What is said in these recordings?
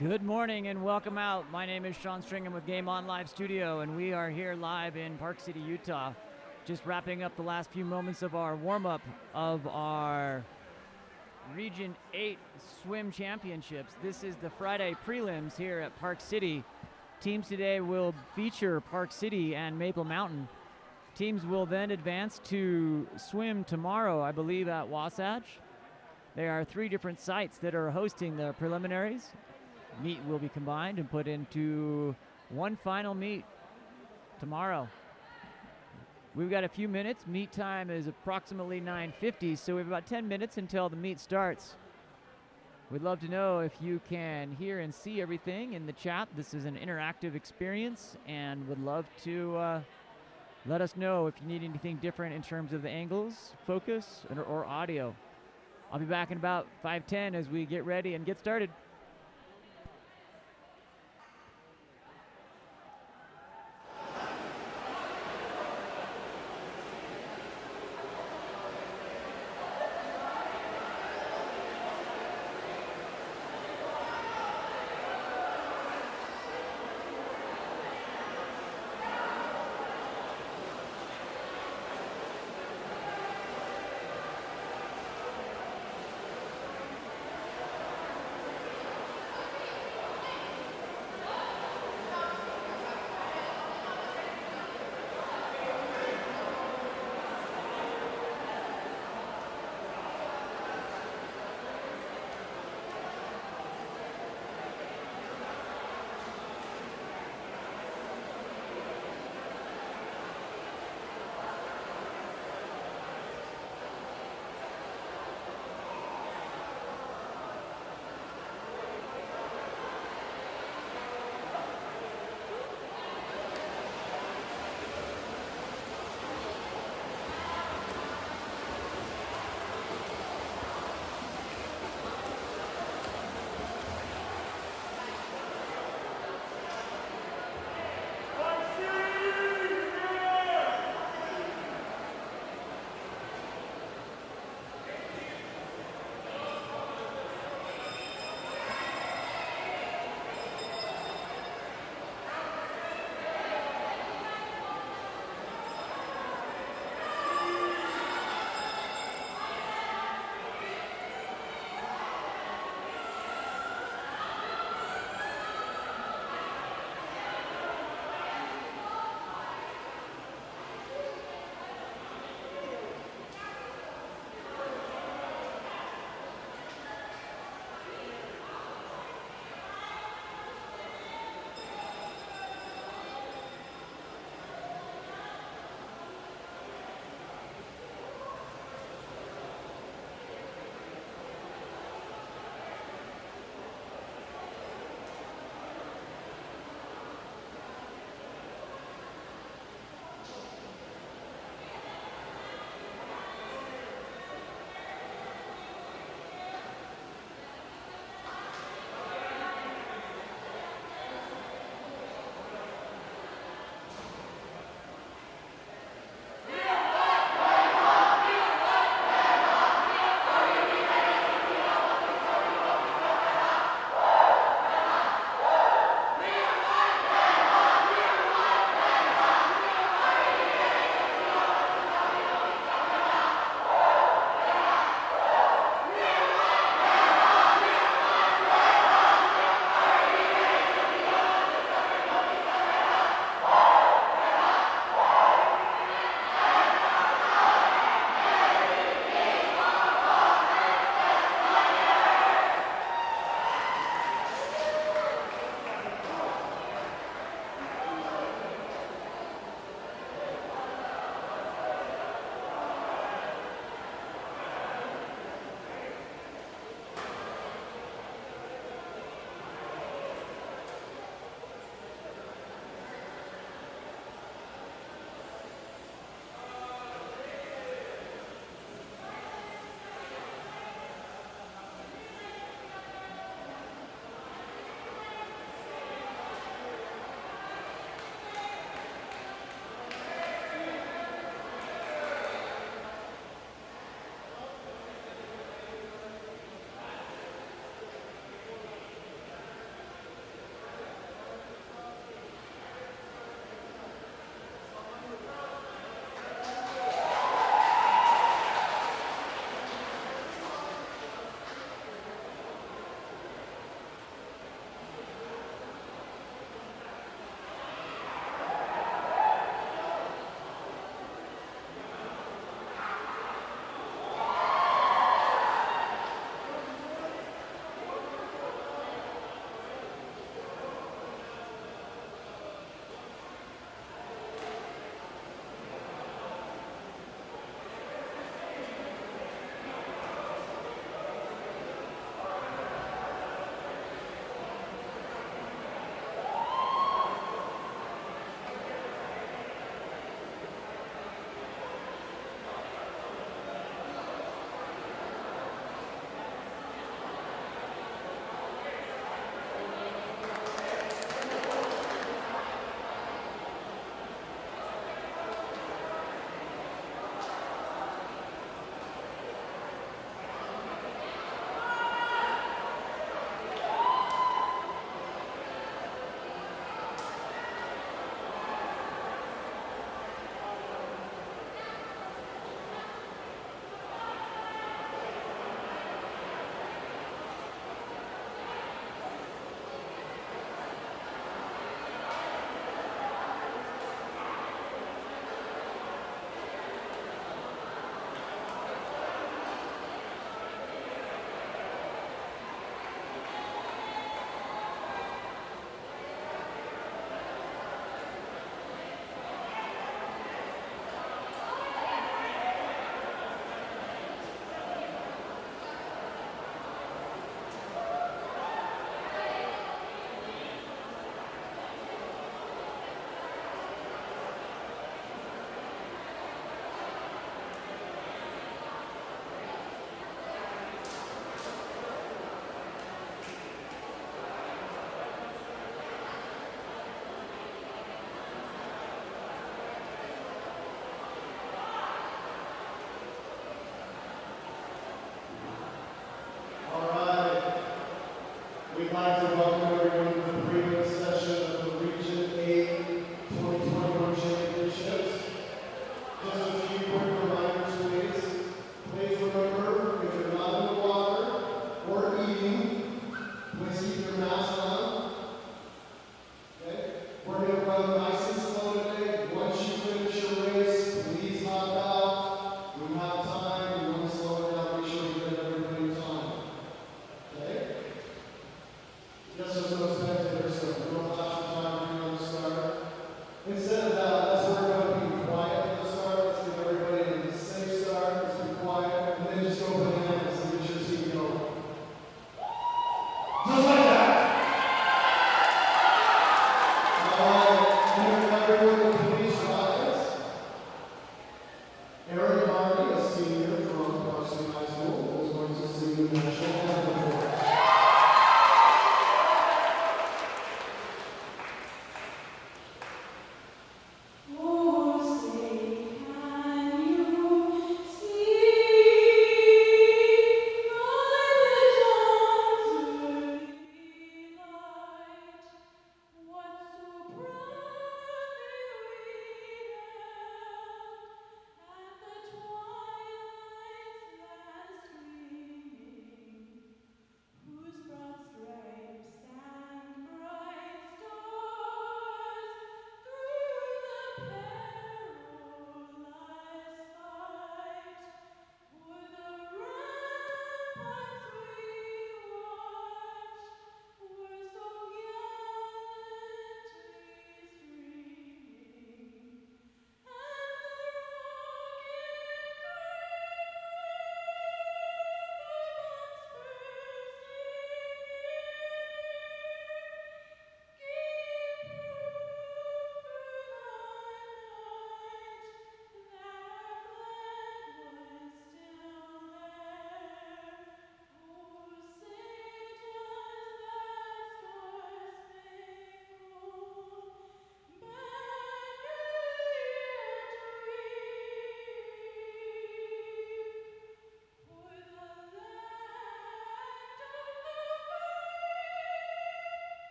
Good morning and welcome out. My name is Sean Stringham with Game On Live Studio, and we are here live in Park City, Utah. Just wrapping up the last few moments of our warm-up of our Region 8 Swim Championships. This is the Friday prelims here at Park City. Teams today will feature Park City and Maple Mountain. Teams will then advance to swim tomorrow, I believe, at Wasatch. There are 3 different sites that are hosting the preliminaries. Meet will be combined and put into one final meet tomorrow. We've got a few minutes. Meet time is approximately 9:50, so we have about 10 minutes until the meet starts. We'd love to know if you can hear and see everything in the chat. This is an interactive experience, and would love to let us know if you need anything different in terms of the angles, focus, or audio. I'll be back in about 5:10 as we get ready and get started.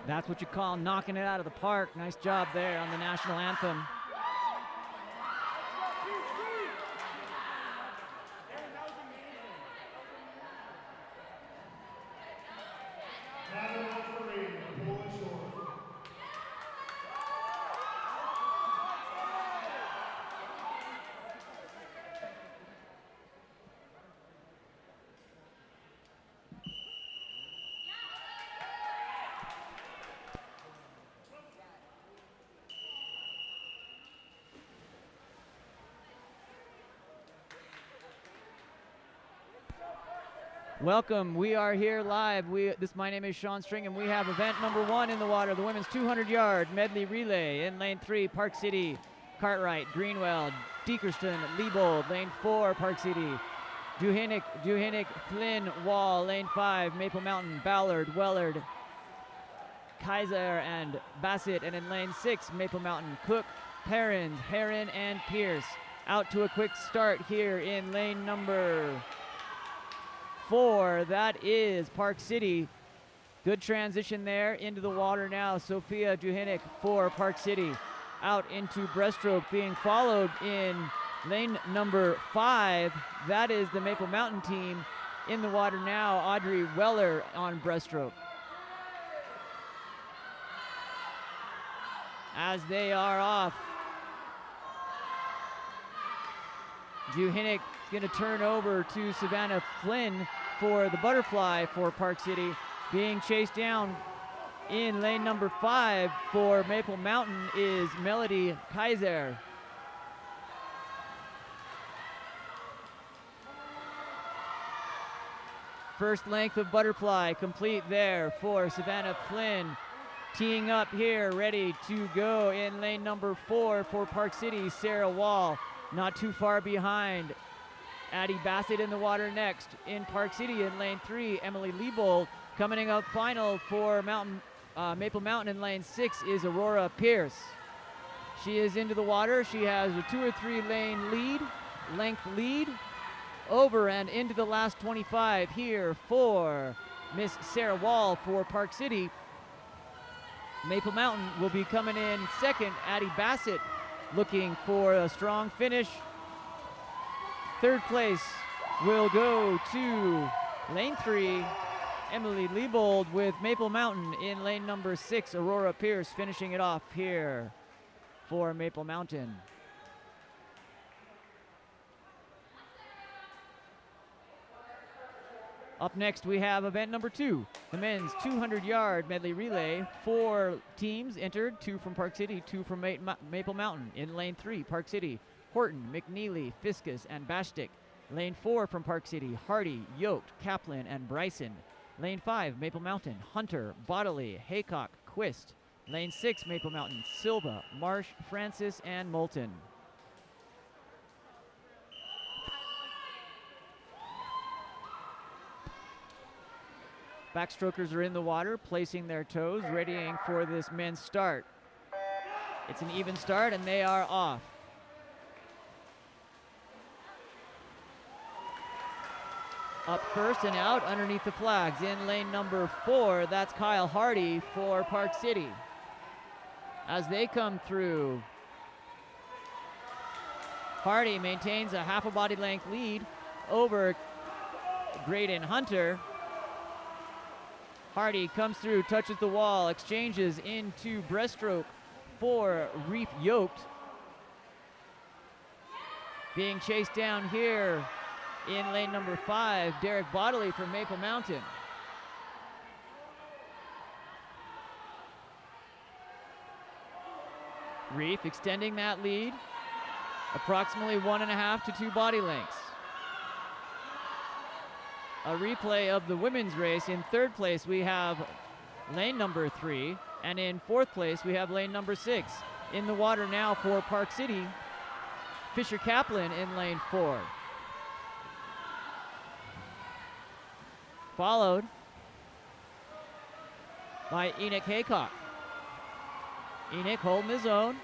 That's what you call knocking it out of the park. Nice job there on the national anthem. Welcome, we are here live. My name is Sean String, and we have event number 1 in the water, the women's 200-yard medley relay. In lane 3, Park City, Cartwright, Greenwell, Dickerston, Liebold. Lane 4, Park City, Duhinnick, Flynn, Wall. Lane 5, Maple Mountain, Ballard, Wellard, Kaiser, and Bassett. And in lane 6, Maple Mountain, Cook, Perrins, Heron, and Pierce. Out to a quick start here in lane number 4, that is Park City. Good transition there into the water now. Sophia Duhinnick for Park City. Out into breaststroke, being followed in lane number 5. That is the Maple Mountain team in the water now. Audrey Weller on breaststroke. As they are off, Duhinnick going to turn over to Savannah Flynn for the butterfly for Park City. Being chased down in lane number 5 for Maple Mountain is Melody Kaiser. First length of butterfly complete there for Savannah Flynn. Teeing up here, ready to go in lane number 4 for Park City, Sarah Wall. Not too far behind. Addie Bassett in the water next. In Park City in lane 3, Emily Liebold. Coming up final for Maple Mountain in lane 6 is Aurora Pierce. She is into the water. She has a 2 or 3 lane length lead over and into the last 25 here for Miss Sarah Wall for Park City. Maple Mountain will be coming in second. Addie Bassett looking for a strong finish. Third place will go to lane 3, Emily Liebold, with Maple Mountain in lane number 6, Aurora Pierce finishing it off here for Maple Mountain. Up next, we have event number 2, the men's 200-yard medley relay. 4 teams entered, 2 from Park City, 2 from Maple Mountain. In lane 3, Park City, Horton, McNeely, Fiscus, and Bashtick. Lane 4 from Park City, Hardy, Yoked, Kaplan, and Bryson. Lane 5, Maple Mountain, Hunter, Bodley, Haycock, Quist. Lane 6, Maple Mountain, Silva, Marsh, Francis, and Moulton. Backstrokers are in the water, placing their toes, readying for this men's start. It's an even start, and they are off. Up first and out underneath the flags. In lane number 4, that's Kyle Hardy for Park City. As they come through, Hardy maintains a half a body length lead over Graydon Hunter. Hardy comes through, touches the wall, exchanges into breaststroke for Reef Yoked. Being chased down here in lane number 5, Derek Bodley from Maple Mountain. Reef extending that lead, approximately 1.5 to 2 body lengths. A replay of the women's race. In 3rd place, we have lane number 3, and in 4th place, we have lane number 6. In the water now for Park City, Fisher Kaplan in lane 4. Followed by Enoch Haycock. Enoch holding his own.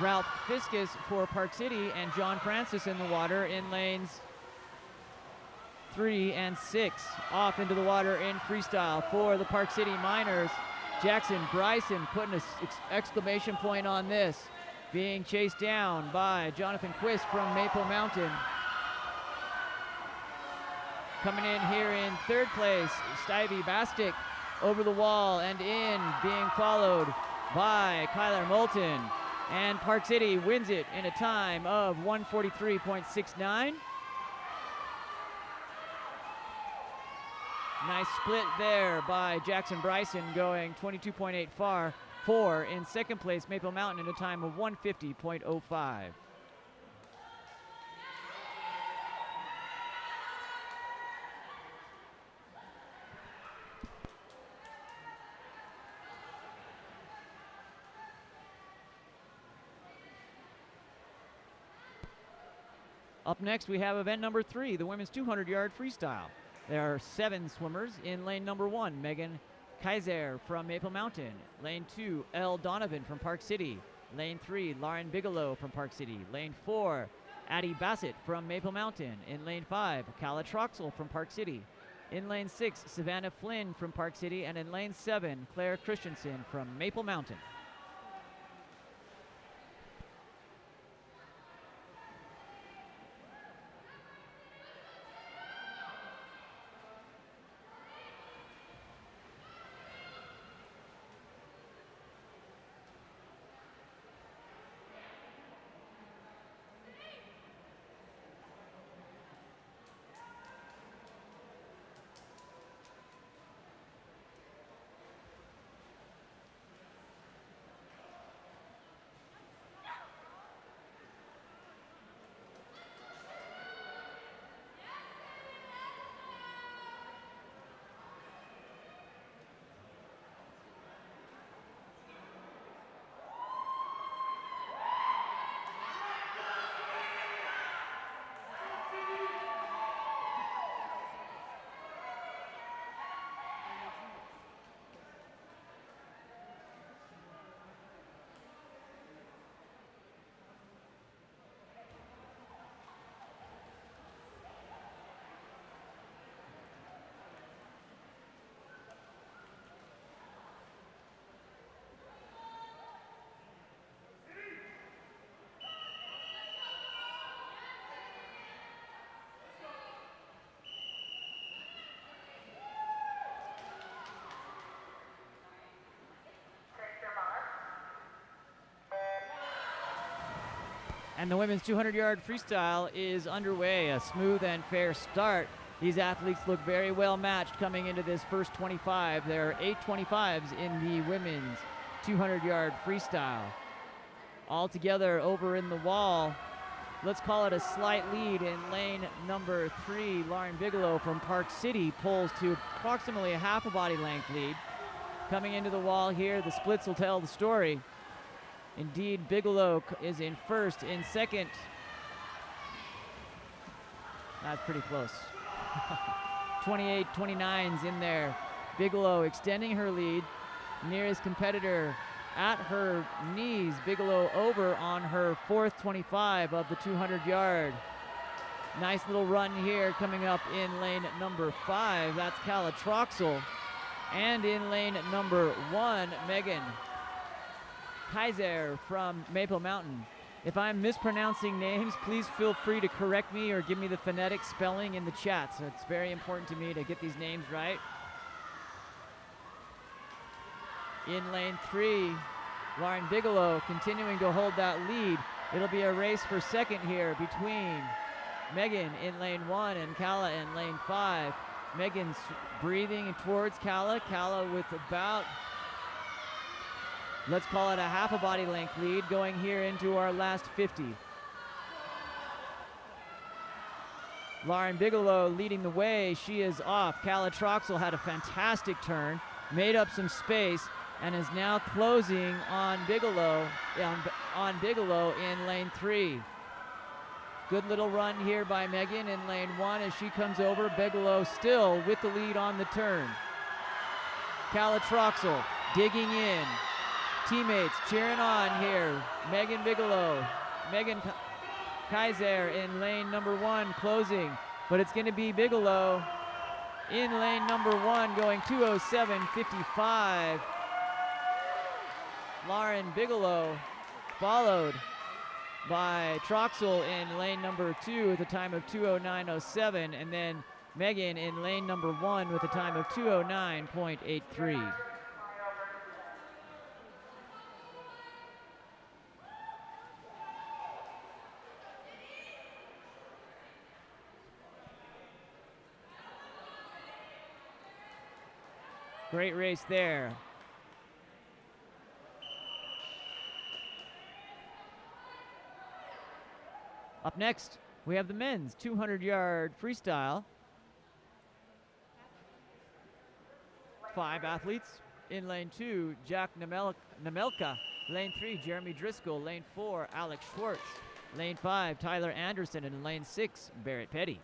Ralph Fiscus for Park City, and John Francis in the water in lanes 3 and 6. Off into the water in freestyle for the Park City Miners. Jackson Bryson putting an exclamation point on this. Being chased down by Jonathan Quist from Maple Mountain. Coming in here in 3rd place, Stevie Bastick over the wall and in, being followed by Kyler Moulton. And Park City wins it in a time of 1:43.69. Nice split there by Jackson Bryson, going 22.8 far. 4 in 2nd place, Maple Mountain, in a time of 1:50.05. Up next, we have event number 3, the women's 200-yard freestyle. There are 7 swimmers. In lane number 1, Megan Kaiser from Maple Mountain. Lane 2, Elle Donovan from Park City. Lane 3, Lauren Bigelow from Park City. Lane 4, Addie Bassett from Maple Mountain. In lane 5, Kala Troxel from Park City. In lane 6, Savannah Flynn from Park City. And in lane 7, Claire Christensen from Maple Mountain. And the women's 200-yard freestyle is underway. A smooth and fair start. These athletes look very well matched coming into this first 25. There are 8 25s in the women's 200-yard freestyle. All together over in the wall. Let's call it a slight lead in lane number 3. Lauren Bigelow from Park City pulls to approximately a half a body length lead. Coming into the wall here, the splits will tell the story. Indeed, Bigelow is in first. In second, that's pretty close. 28-29's in there. Bigelow extending her lead. Nearest competitor at her knees. Bigelow over on her 4th 25 of the 200-yard. Nice little run here coming up in lane number 5. That's Calla Troxel. And in lane number 1, Megan Kaiser from Maple Mountain. If I'm mispronouncing names, please feel free to correct me or give me the phonetic spelling in the chat. So it's very important to me to get these names right. In lane 3, Lauren Bigelow continuing to hold that lead. It'll be a race for second here between Megan in lane 1 and Calla in lane 5. Megan's breathing towards Calla. Calla with about, let's call it a half a body length lead going here into our last 50. Lauren Bigelow leading the way. She is off. Calla Troxel had a fantastic turn, made up some space, and is now closing on Bigelow in lane 3. Good little run here by Megan in lane 1 as she comes over. Bigelow still with the lead on the turn. Calla Troxel digging in. Teammates cheering on here. Megan Bigelow, Megan Kaiser in lane number 1 closing, but it's going to be Bigelow in lane number 1 going 2:07.55. Lauren Bigelow followed by Troxel in lane number 2 with a time of 2:09.07, and then Megan in lane number 1 with a time of 2:09.83. Great race there. Up next, we have the men's 200-yard freestyle. 5 athletes. In lane 2, Jack Namelka. Lane 3, Jeremy Driscoll. Lane 4, Alex Schwartz. Lane 5, Tyler Anderson. And in lane 6, Barrett Petty.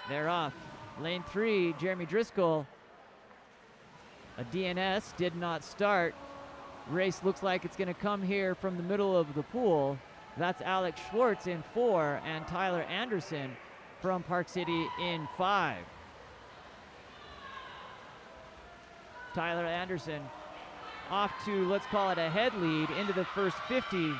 They're off. Lane 3, Jeremy Driscoll. A DNS did not start. Race looks like it's going to come here from the middle of the pool. That's Alex Schwartz in 4 and Tyler Anderson from Park City in 5. Tyler Anderson off to, let's call it a head lead into the first 50.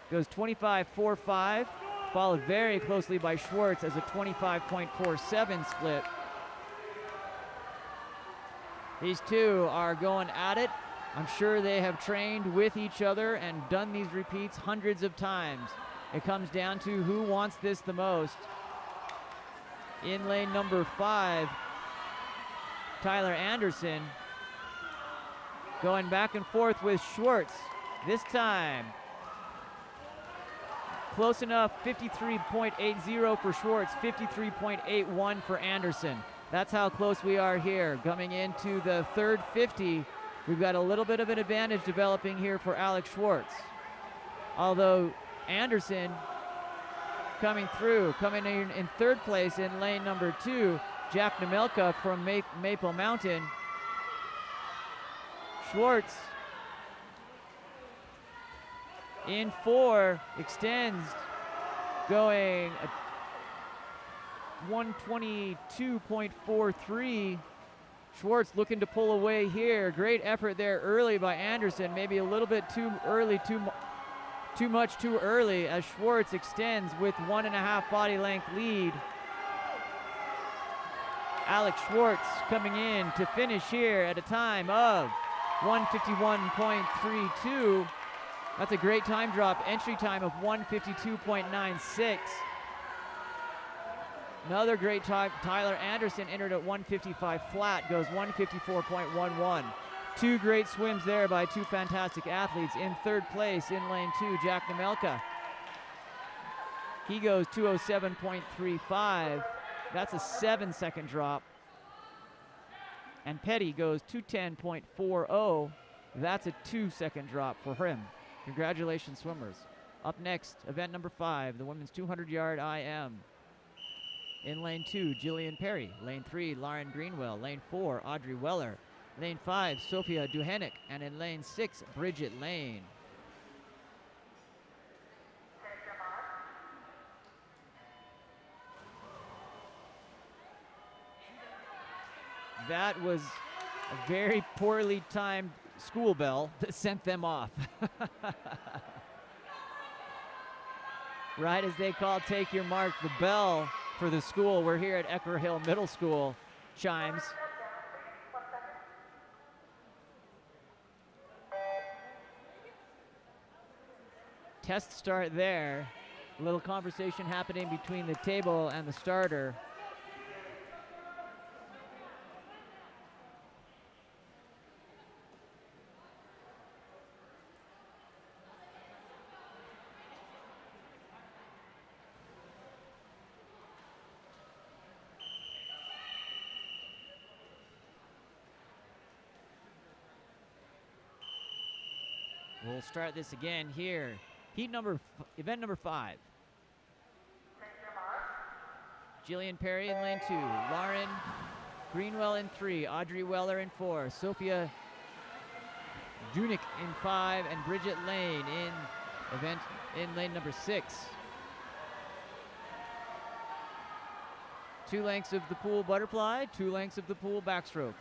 Goes 25.45, followed very closely by Schwartz as a 25.47 split. These two are going at it. I'm sure they have trained with each other and done these repeats hundreds of times. It comes down to who wants this the most. In lane number 5, Tyler Anderson going back and forth with Schwartz. This time, close enough, 53.80 for Schwartz, 53.81 for Anderson. That's how close we are here. Coming into the third 50, we've got a little bit of an advantage developing here for Alex Schwartz. Although Anderson coming in third place in lane number 2, Jack Namelka from Maple Mountain. Schwartz in 4, extends, going 122.43. Schwartz looking to pull away here. Great effort there early by Anderson. Maybe a little bit too early, too much too early as Schwartz extends with 1.5 body length lead. Alex Schwartz coming in to finish here at a time of 151.32. That's a great time drop. Entry time of 152.96. Another great time. Tyler Anderson entered at 155 flat, goes 154.11. Two great swims there by two fantastic athletes. In third place in lane 2, Jack Nemelka. He goes 207.35. That's a 7-second drop. And Petty goes 210.40. That's a 2-second drop for him. Congratulations, swimmers. Up next, event number 5, the women's 200-yard IM. In lane 2, Jillian Perry. Lane 3, Lauren Greenwell. Lane 4, Audrey Weller. Lane 5, Sophia Duhenick. And in lane 6, Bridget Lane. That was a very poorly timed school bell that sent them off. Right as they call take your mark, the bell for the school, we're here at Ecker Hill Middle School, chimes. Test start there. A little conversation happening between the table and the starter. We'll start this again here. Event number 5. Jillian Perry in lane 2. Lauren Greenwell in 3. Audrey Weller in 4. Sophia Dunick in 5. And Bridget Lane in lane number 6. 2 lengths of the pool butterfly, 2 lengths of the pool backstroke,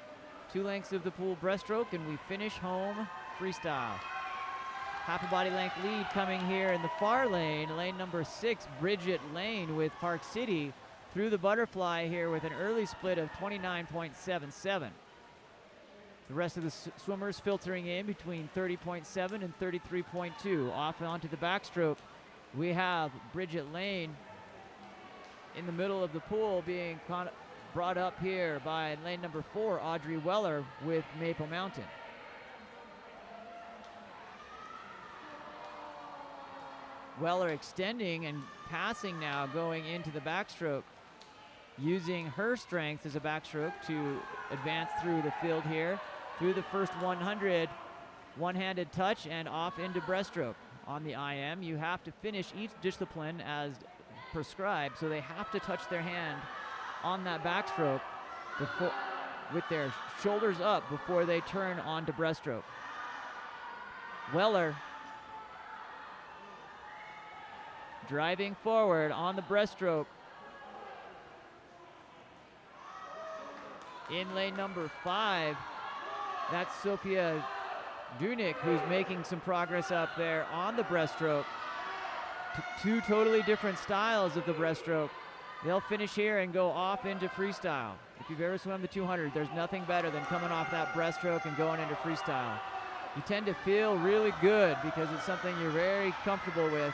2 lengths of the pool breaststroke, and we finish home freestyle. Half a body length lead coming here in the far lane. Lane number 6, Bridget Lane with Park City through the butterfly here with an early split of 29.77. The rest of the swimmers filtering in between 30.7 and 33.2. Off onto the backstroke, we have Bridget Lane in the middle of the pool being brought up here by lane number 4, Audrey Weller with Maple Mountain. Weller extending and passing now, going into the backstroke, using her strength as a backstroke to advance through the field here. Through the first 100, one-handed touch and off into breaststroke. On the IM, you have to finish each discipline as prescribed, so they have to touch their hand on that backstroke before, with their shoulders up before they turn onto breaststroke. Weller driving forward on the breaststroke. In lane number 5, that's Sophia Dunick, who's making some progress up there on the breaststroke. Two totally different styles of the breaststroke. They'll finish here and go off into freestyle. If you've ever swum the 200, there's nothing better than coming off that breaststroke and going into freestyle. You tend to feel really good because it's something you're very comfortable with.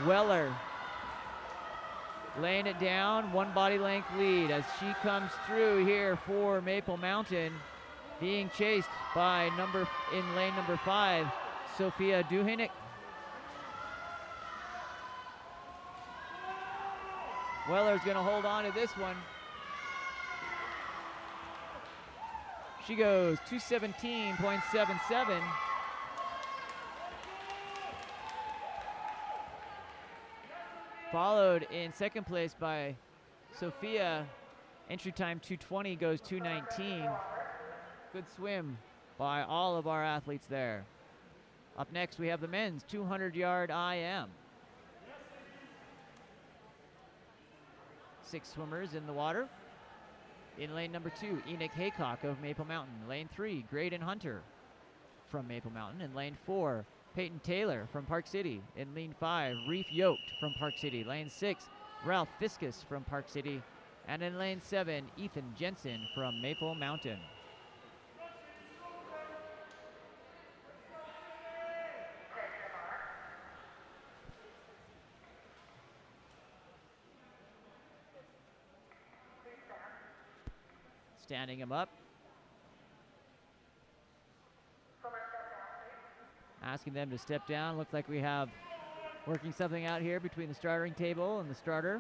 Weller laying it down, 1 body length lead as she comes through here for Maple Mountain, being chased by in lane number 5, Sophia Duhenick. Weller's gonna hold on to this one. She goes 217.77. Followed in second place by Sophia. Entry time 2:20, goes 2:19. Good swim by all of our athletes there. Up next, we have the men's 200-yard IM. 6 swimmers in the water. In lane number 2, Enoch Haycock of Maple Mountain. Lane 3, Graydon Hunter from Maple Mountain. In lane 4, Peyton Taylor from Park City. In lane 5, Reef Yoked from Park City. Lane 6, Ralph Fiskus from Park City. And in lane 7, Ethan Jensen from Maple Mountain. standing him up. Asking them to step down. Looks like we have working something out here between the starting table and the starter.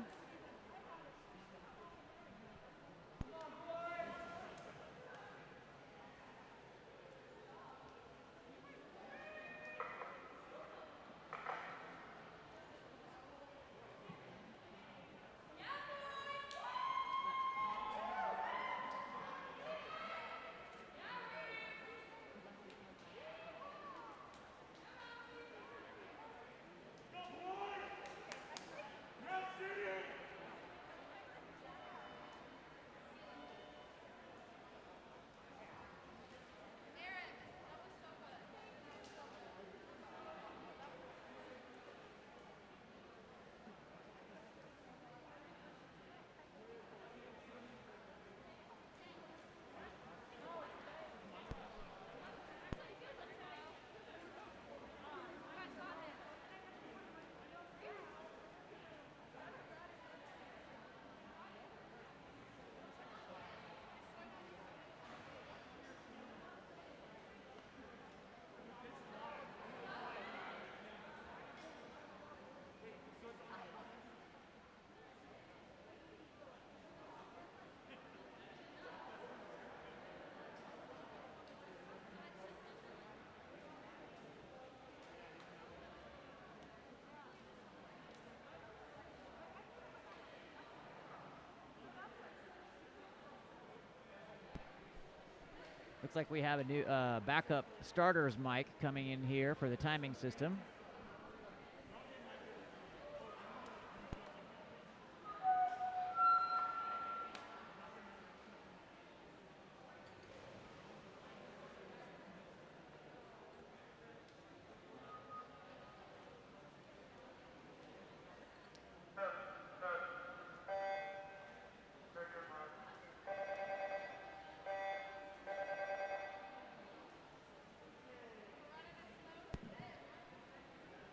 Looks like we have a new backup starter's mic coming in here for the timing system.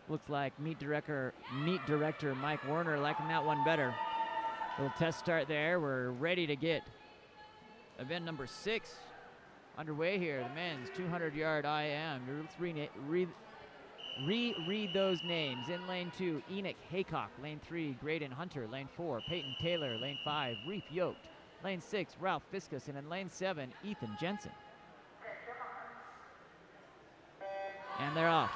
Looks like meet director Mike Werner liking that one better. Little test start there. We're ready to get event number 6 underway here. The men's 200-yard IM. Let's reread those names. In lane 2, Enoch Haycock. Lane 3, Graydon Hunter. Lane 4, Peyton Taylor. Lane 5, Reef Yoked. Lane 6, Ralph Fiskus. And in lane 7, Ethan Jensen. And they're off.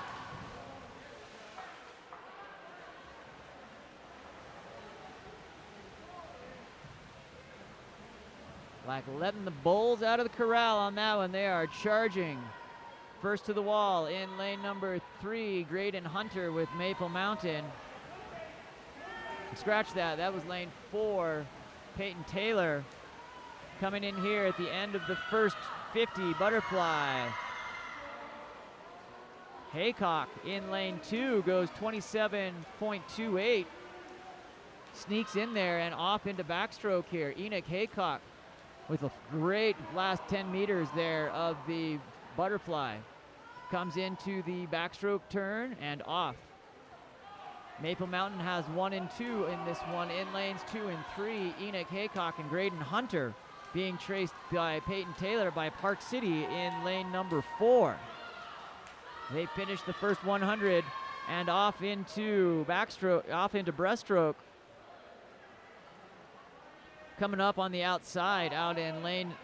Like letting the bulls out of the corral on that one. They are charging first to the wall in lane number 3, Graydon Hunter with Maple Mountain. Scratch that. That was lane 4, Peyton Taylor coming in here at the end of the first 50, Butterfly. Haycock in lane 2 goes 27.28. Sneaks in there and off into backstroke here. Enoch Haycock with a great last 10 meters there of the Butterfly. Comes into the backstroke turn and off. Maple Mountain has 1 and 2 in this one. In lanes 2 and 3, Enoch Haycock and Graydon Hunter being traced by Peyton Taylor by Park City in lane number 4. They finished the first 100 and off into backstroke, off into breaststroke. Coming up on the outside, out in lane,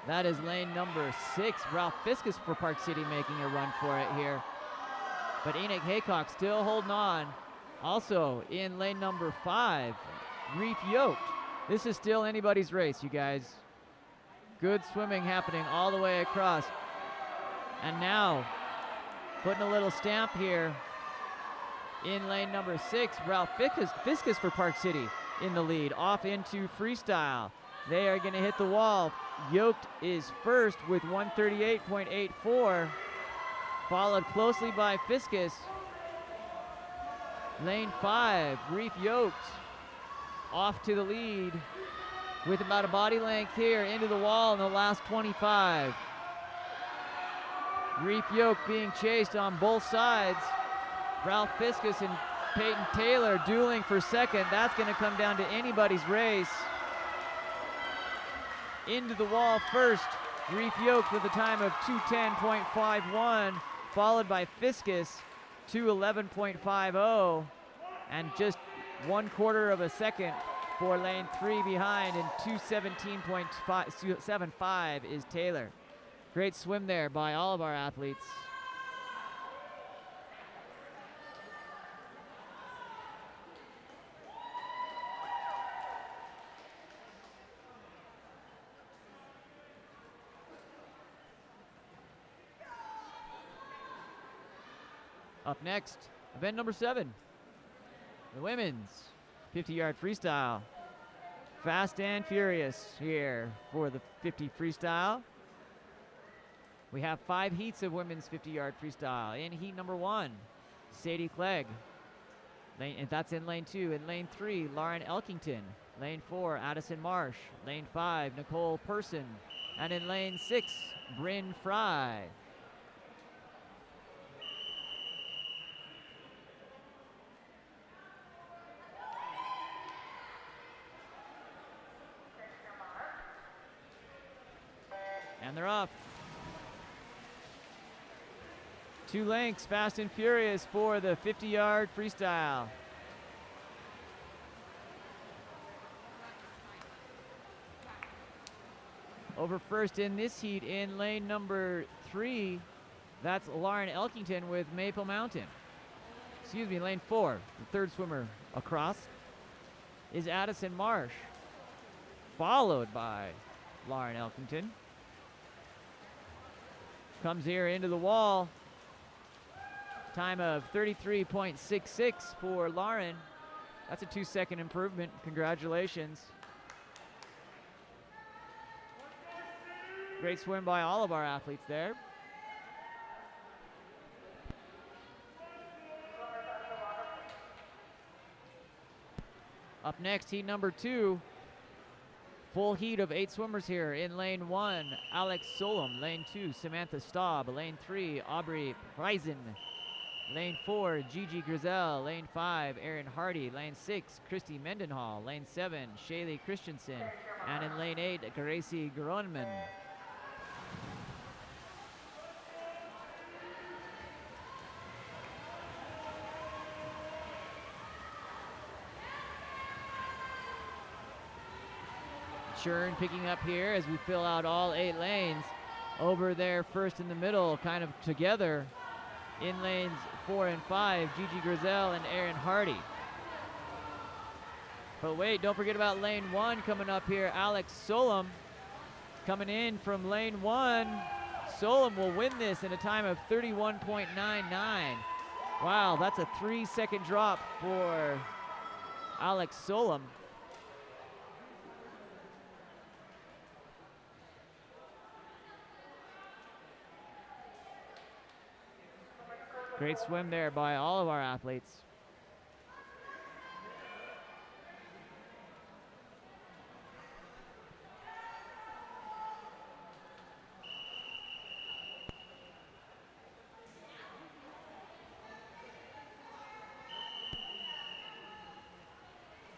that is lane number 6. Ralph Fiskus for Park City making a run for it here. But Enoch Haycock still holding on. Also in lane number 5, Reef Yoked. This is still anybody's race, you guys. Good swimming happening all the way across. And now, putting a little stamp here in lane number 6, Ralph Fiskus for Park City in the lead, off into freestyle. They are going to hit the wall. Yoked is first with 138.84, followed closely by Fiskus. Lane 5, Reef Yoked off to the lead with about a body length here into the wall in the last 25. Reef Yoked being chased on both sides. Ralph Fiskus and Peyton Taylor dueling for second. That's going to come down to anybody's race. into the wall first. Reef Yoke with a time of 2:10.51, followed by Fiscus 2:11.50, and just 1/4 of a second for lane 3 behind, and 2:17.75 is Taylor. Great swim there by all of our athletes. Up next, event number 7, the women's 50-yard freestyle. Fast and furious here for the 50 freestyle. We have 5 heats of women's 50-yard freestyle. In heat number 1, Sadie Clegg. And that's in lane 2. In lane 3, Lauren Elkington. Lane 4, Addison Marsh. Lane 5, Nicole Person. And in lane 6, Bryn Fry. And they're off. 2 lengths, fast and furious for the 50-yard freestyle. Over first in this heat in lane number 3, that's Lauren Elkington with Maple Mountain. Excuse me, lane 4, the third swimmer across, is Addison Marsh, followed by Lauren Elkington. Comes here into the wall. Time of 33.66 for Lauren. That's a 2-second improvement. Congratulations. Great swim by all of our athletes there. Up next, heat number 2. Full heat of 8 swimmers here. In lane 1, Alex Solom. Lane 2, Samantha Staub. Lane 3, Aubrey Preisen. Lane 4, Gigi Grizel. Lane 5, Erin Hardy. Lane 6, Christy Mendenhall. Lane 7, Shaylee Christensen. And in lane 8, Gracie Gronman. Churn picking up here as we fill out all 8 lanes. Over there first in the middle, kind of together. In lanes 4 and 5, Gigi Grizel and Erin Hardy. But wait, don't forget about lane 1 coming up here. Alex Solom coming in from lane 1. Solom will win this in a time of 31.99. Wow, that's a 3-second drop for Alex Solom. Great swim there by all of our athletes.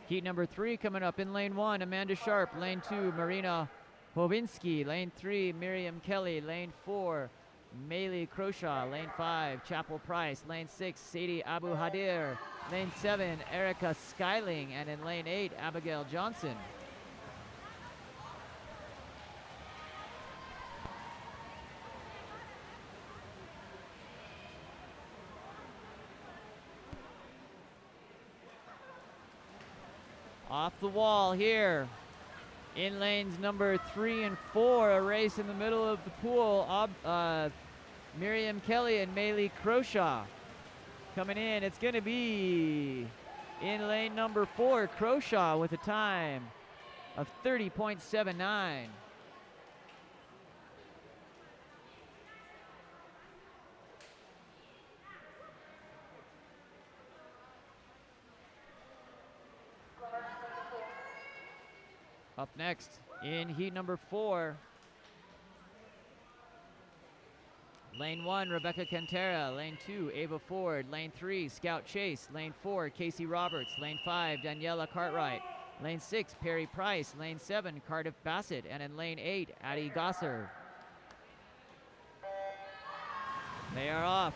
Heat number 3 coming up in lane 1, Amanda Sharp. Lane 2, Marina Hovinsky. Lane 3, Miriam Kelly. Lane 4, Maylee Croshaw. Lane 5, Chapel Price. Lane 6, Sadie Abu Hadir. Lane 7, Erica Skyling. And in lane 8, Abigail Johnson. Off the wall here. In lanes number 3 and 4, a race in the middle of the pool. Miriam Kelly and Maylee Croshaw coming in. It's going to be in lane number 4, Croshaw with a time of 30.79. Up next in heat number 4, lane 1, Rebecca Cantera. Lane 2, Ava Ford. Lane 3, Scout Chase. Lane 4, Casey Roberts. Lane 5, Daniela Cartwright. Lane 6, Perry Price. Lane 7, Cardiff Bassett. And in lane 8, Addie Gosser. They are off.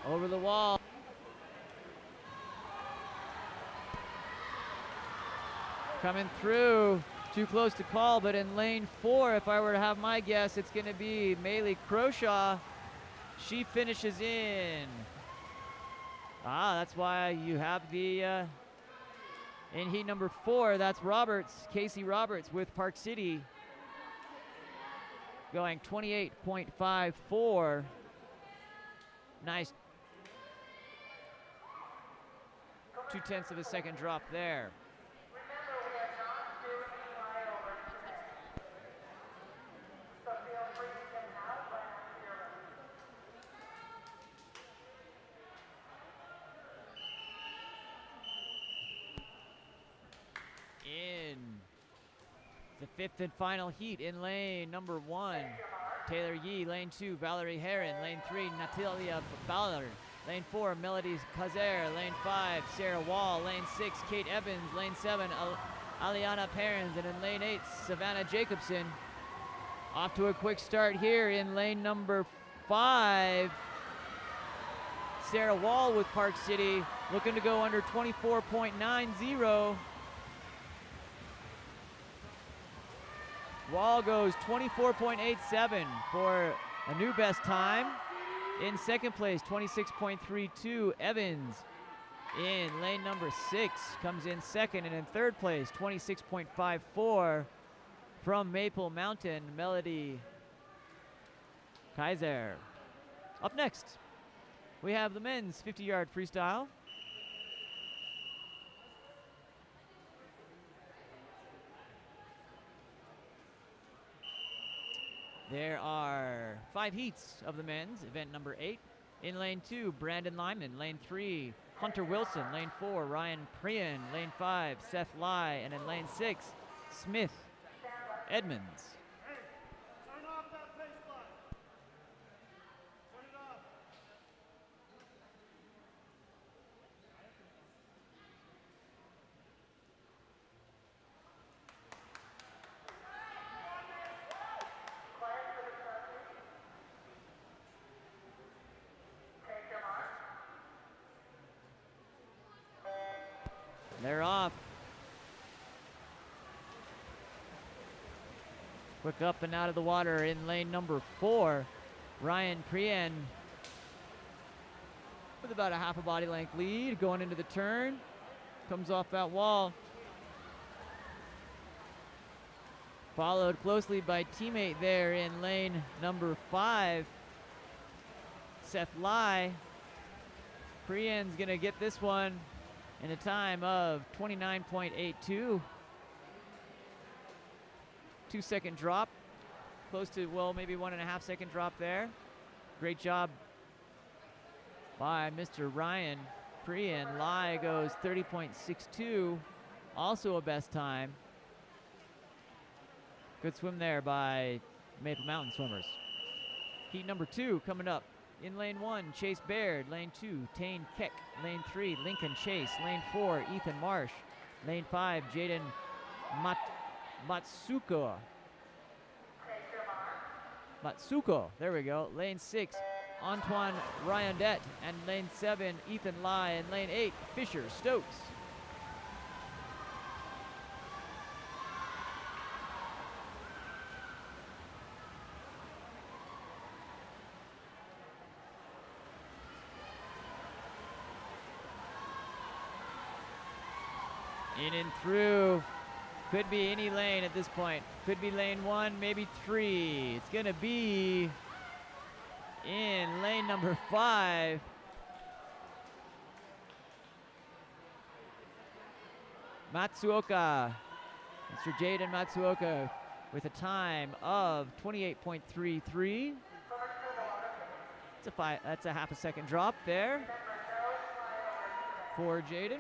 Over the wall. Coming through. Too close to call, but in lane 4, if I were to have my guess, it's going to be Maylee Croshaw. She finishes in. That's why you have the, in heat number 4, that's Roberts, Casey Roberts with Park City. Going 28.54. Nice 0.2 of a second drop there. In the 5th and final heat in lane number 1, Taylor Yee. Lane 2, Valerie Heron. Lane 3, Natalia Ballard. Lane 4, Melody Kazer. Lane 5, Sarah Wall. Lane 6, Kate Evans. Lane 7, Aliana Perrins. And in lane 8, Savannah Jacobson. Off to a quick start here in lane number 5. Sarah Wall with Park City, looking to go under 24.90. Wall goes 24.87 for a new best time. In second place, 26.32, Evans in lane number 6 comes in second. And in third place, 26.54 from Maple Mountain, Melody Kaiser. Up next, we have the men's 50-yard freestyle. There are 5 heats of the men's, event number 8. In lane 2, Brandon Lyman. Lane 3, Hunter Wilson. Lane 4, Ryan Prian. Lane 5, Seth Lai. And in lane 6, Smith Edmonds. Hey, turn off that pace line. Turn it off. They're off. Quick up and out of the water in lane number 4. Ryan Prian with about a half a body length lead going into the turn. Comes off that wall. Followed closely by teammate there in lane number 5. Seth Lai. Prian's gonna get this one in a time of 29.82. 2-second drop, close to, well, maybe 1.5 second drop there. Great job by Mr. Ryan Prian. Lai goes 30.62, also a best time. Good swim there by Maple Mountain swimmers. Heat number 2 coming up. In lane 1, Chase Baird. Lane 2, Tane Keck. Lane 3, Lincoln Chase. Lane 4, Ethan Marsh. Lane 5, Jaden Matsuko. There we go. Lane 6, Antoine Ryandet. And lane 7, Ethan Lai. And lane 8, Fisher Stokes. In and through. Could be any lane at this point. Could be lane 1, maybe 3. It's going to be in lane number 5. Matsuoka. Mr. Jaden Matsuoka with a time of 28.33. That's a half a second drop there for Jaden.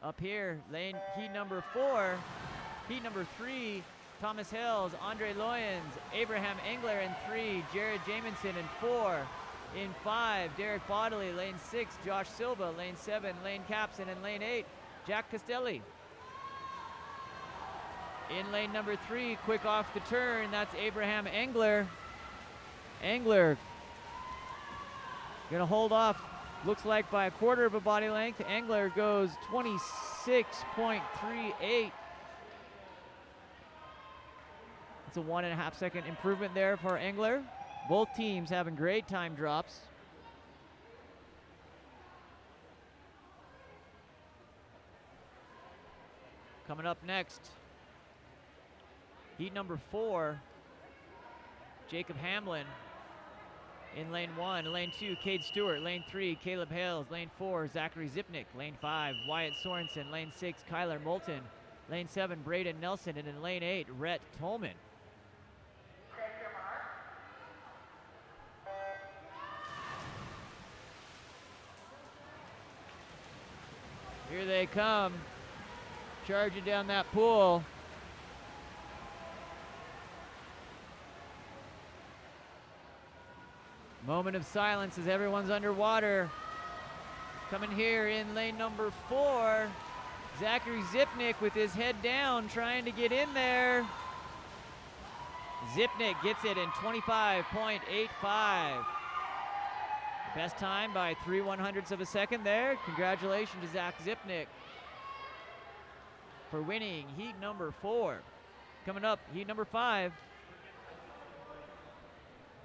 Up here, lane heat number 4, heat number 3, Thomas Hills, Andre Loyens, Abraham Engler in 3, Jared Jamison in 4. In 5, Derek Bodley. Lane 6, Josh Silva. Lane 7, Lane Capson. And lane 8, Jack Castelli. In lane number 3, quick off the turn, that's Abraham Engler. Engler gonna hold off, looks like by a quarter of a body length. Engler goes 26.38. It's a 1.5 second improvement there for Engler. Both teams having great time drops. Coming up next, heat number 4, Jacob Hamlin in lane 1. Lane 2, Cade Stewart. Lane 3, Caleb Hales. Lane 4, Zachary Zipnick. Lane 5, Wyatt Sorensen. Lane 6, Kyler Moulton. Lane 7, Braden Nelson. And in lane 8, Rhett Tolman. Here they come, charging down that pool. Moment of silence as everyone's underwater. Coming here in lane number 4, Zachary Zipnick with his head down, trying to get in there. Zipnick gets it in 25.85. Best time by 3/100ths of a second there. Congratulations to Zach Zipnick for winning heat number 4. Coming up, heat number 5.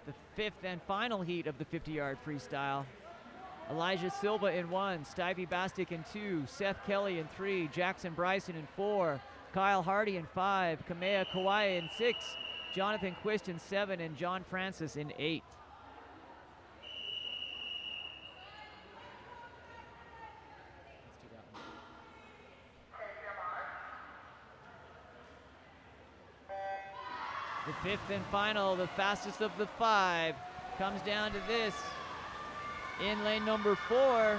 The 5th and final heat of the 50-yard freestyle. Elijah Silva in 1, Stevie Bastic in 2, Seth Kelly in 3, Jackson Bryson in 4, Kyle Hardy in 5, Kamea Kawai in 6, Jonathan Quist in 7, and John Francis in 8. The 5th and final, the fastest of the 5, comes down to this. In lane number 4,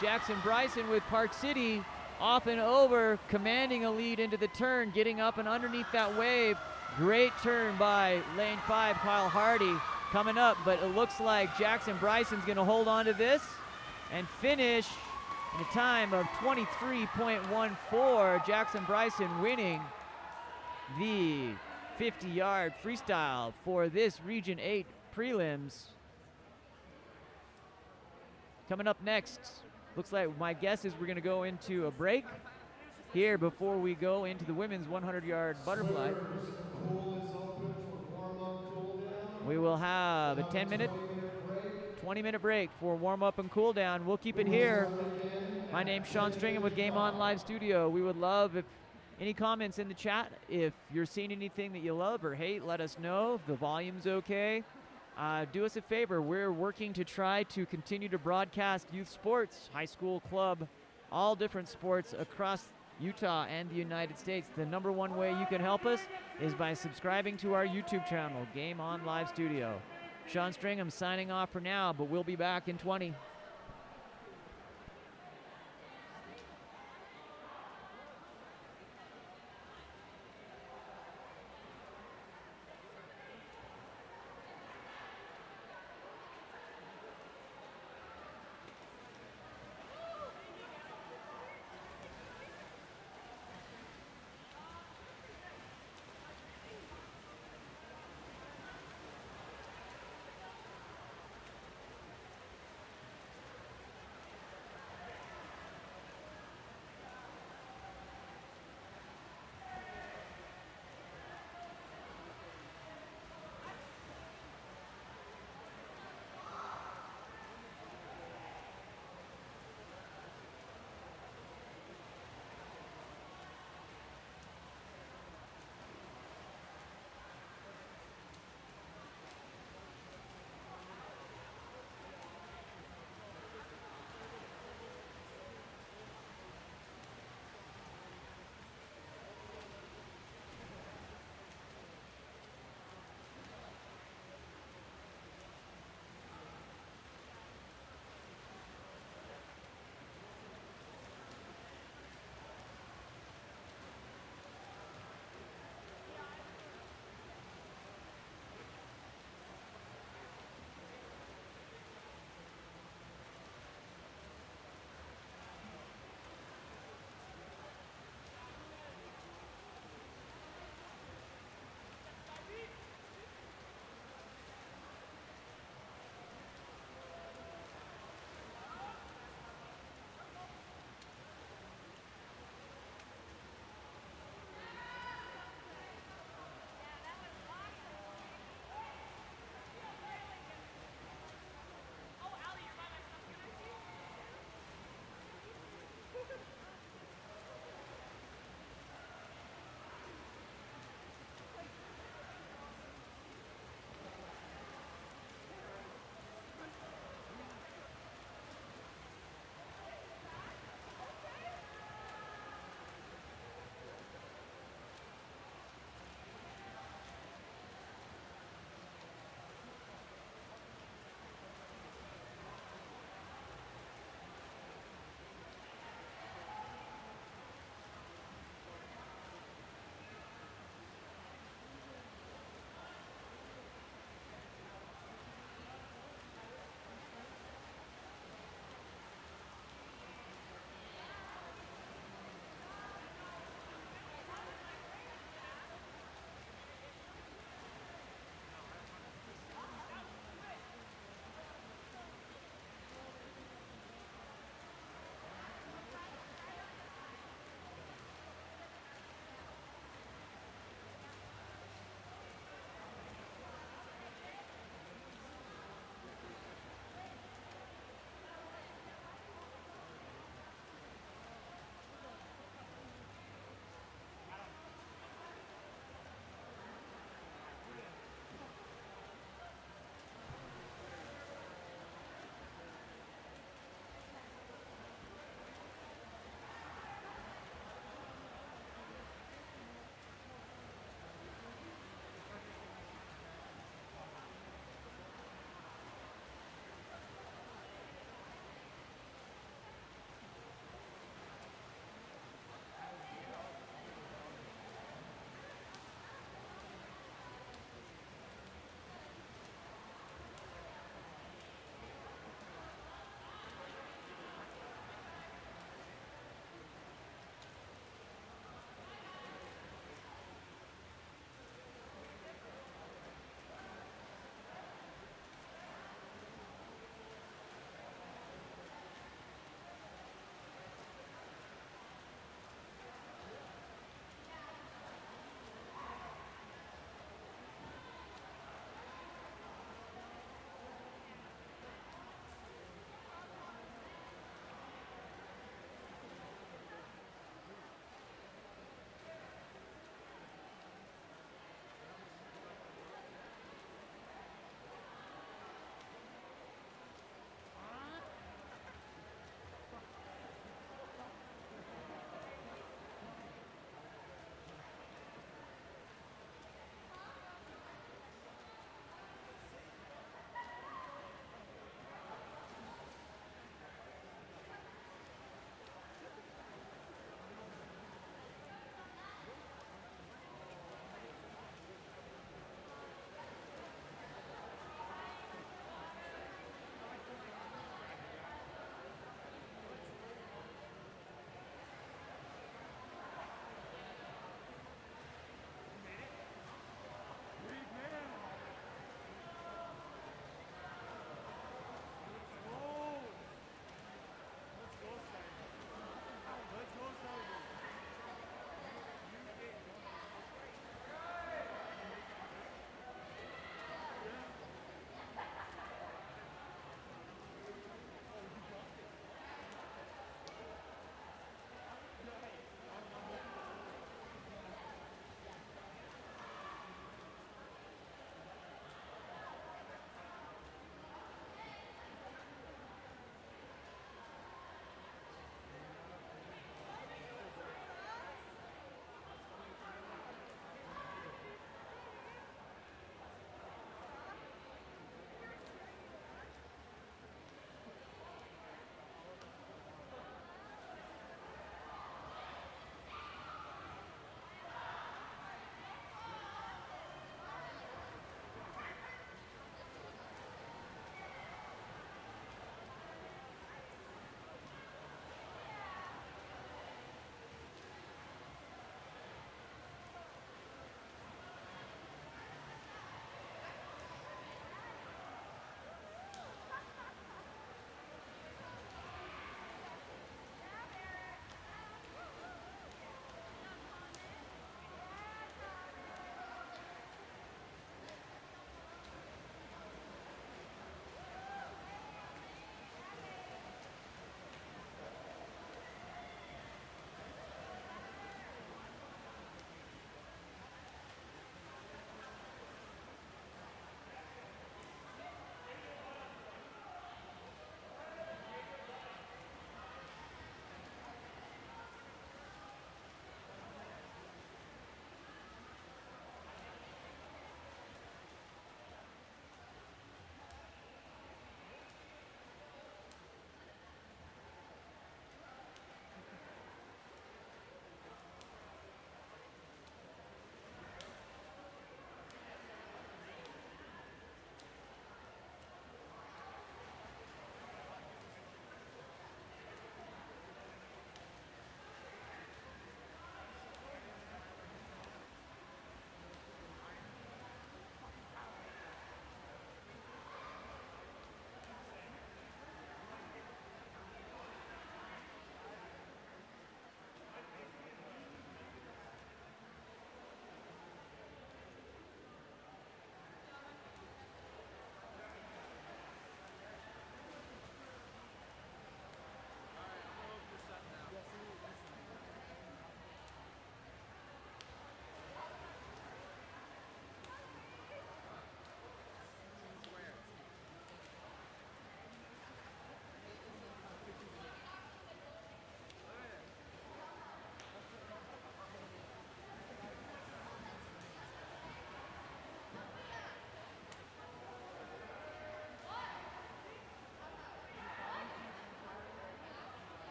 Jackson Bryson with Park City, off and over, commanding a lead into the turn, getting up and underneath that wave. Great turn by lane 5, Kyle Hardy, coming up, but it looks like Jackson Bryson's gonna hold on to this and finish in a time of 23.14. Jackson Bryson winning the 50-yard freestyle for this Region 8 prelims. Coming up next, looks like my guess is we're going to go into a break here before we go into the women's 100-yard butterfly. We will have a 10-minute, 20-minute break for warm-up and cool-down. We'll keep it here. My name's Sean Stringham with Game On Live Studio. We would love if any comments in the chat. If you're seeing anything that you love or hate, let us know. If the volume's okay, do us a favor. We're working to try to continue to broadcast youth sports, high school, club, all different sports across Utah and the United States. The #1 way you can help us is by subscribing to our YouTube channel, Game On Live Studio. Sean Stringham signing off for now, but we'll be back in 20.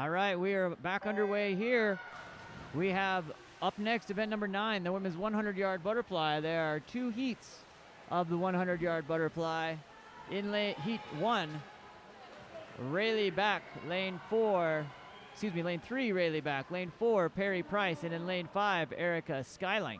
All right, we are back underway here. We have up next event number 9, the women's 100-yard butterfly. There are 2 heats of the 100-yard butterfly. In heat 1, Rayleigh Back, lane 3, Rayleigh Back, lane 4, Perry Price, and in lane 5, Erica Skyling.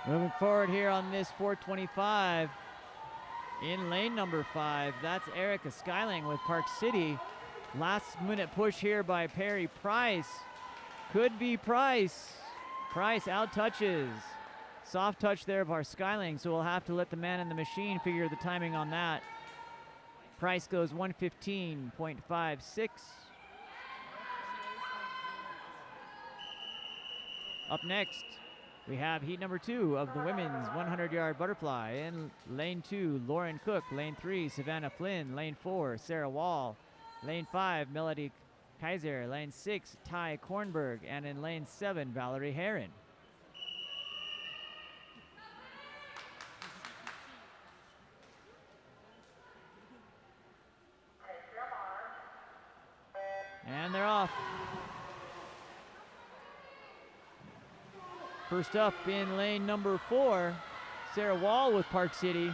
Moving forward here on this 425, in lane number 5, that's Erica Skyling with Park City. Last minute push here by Perry Price. Could be Price. Price out touches. Soft touch there of our Skyling, so we'll have to let the man in the machine figure the timing on that. Price goes 1:15.56. Up next, we have heat number 2 of the women's 100-yard butterfly. In lane 2, Lauren Cook. Lane 3, Savannah Flynn. Lane 4, Sarah Wall. Lane 5, Melody Kaiser. Lane 6, Ty Kornberg. And in lane 7, Valerie Herron. And they're off. First up in lane number 4, Sarah Wall with Park City.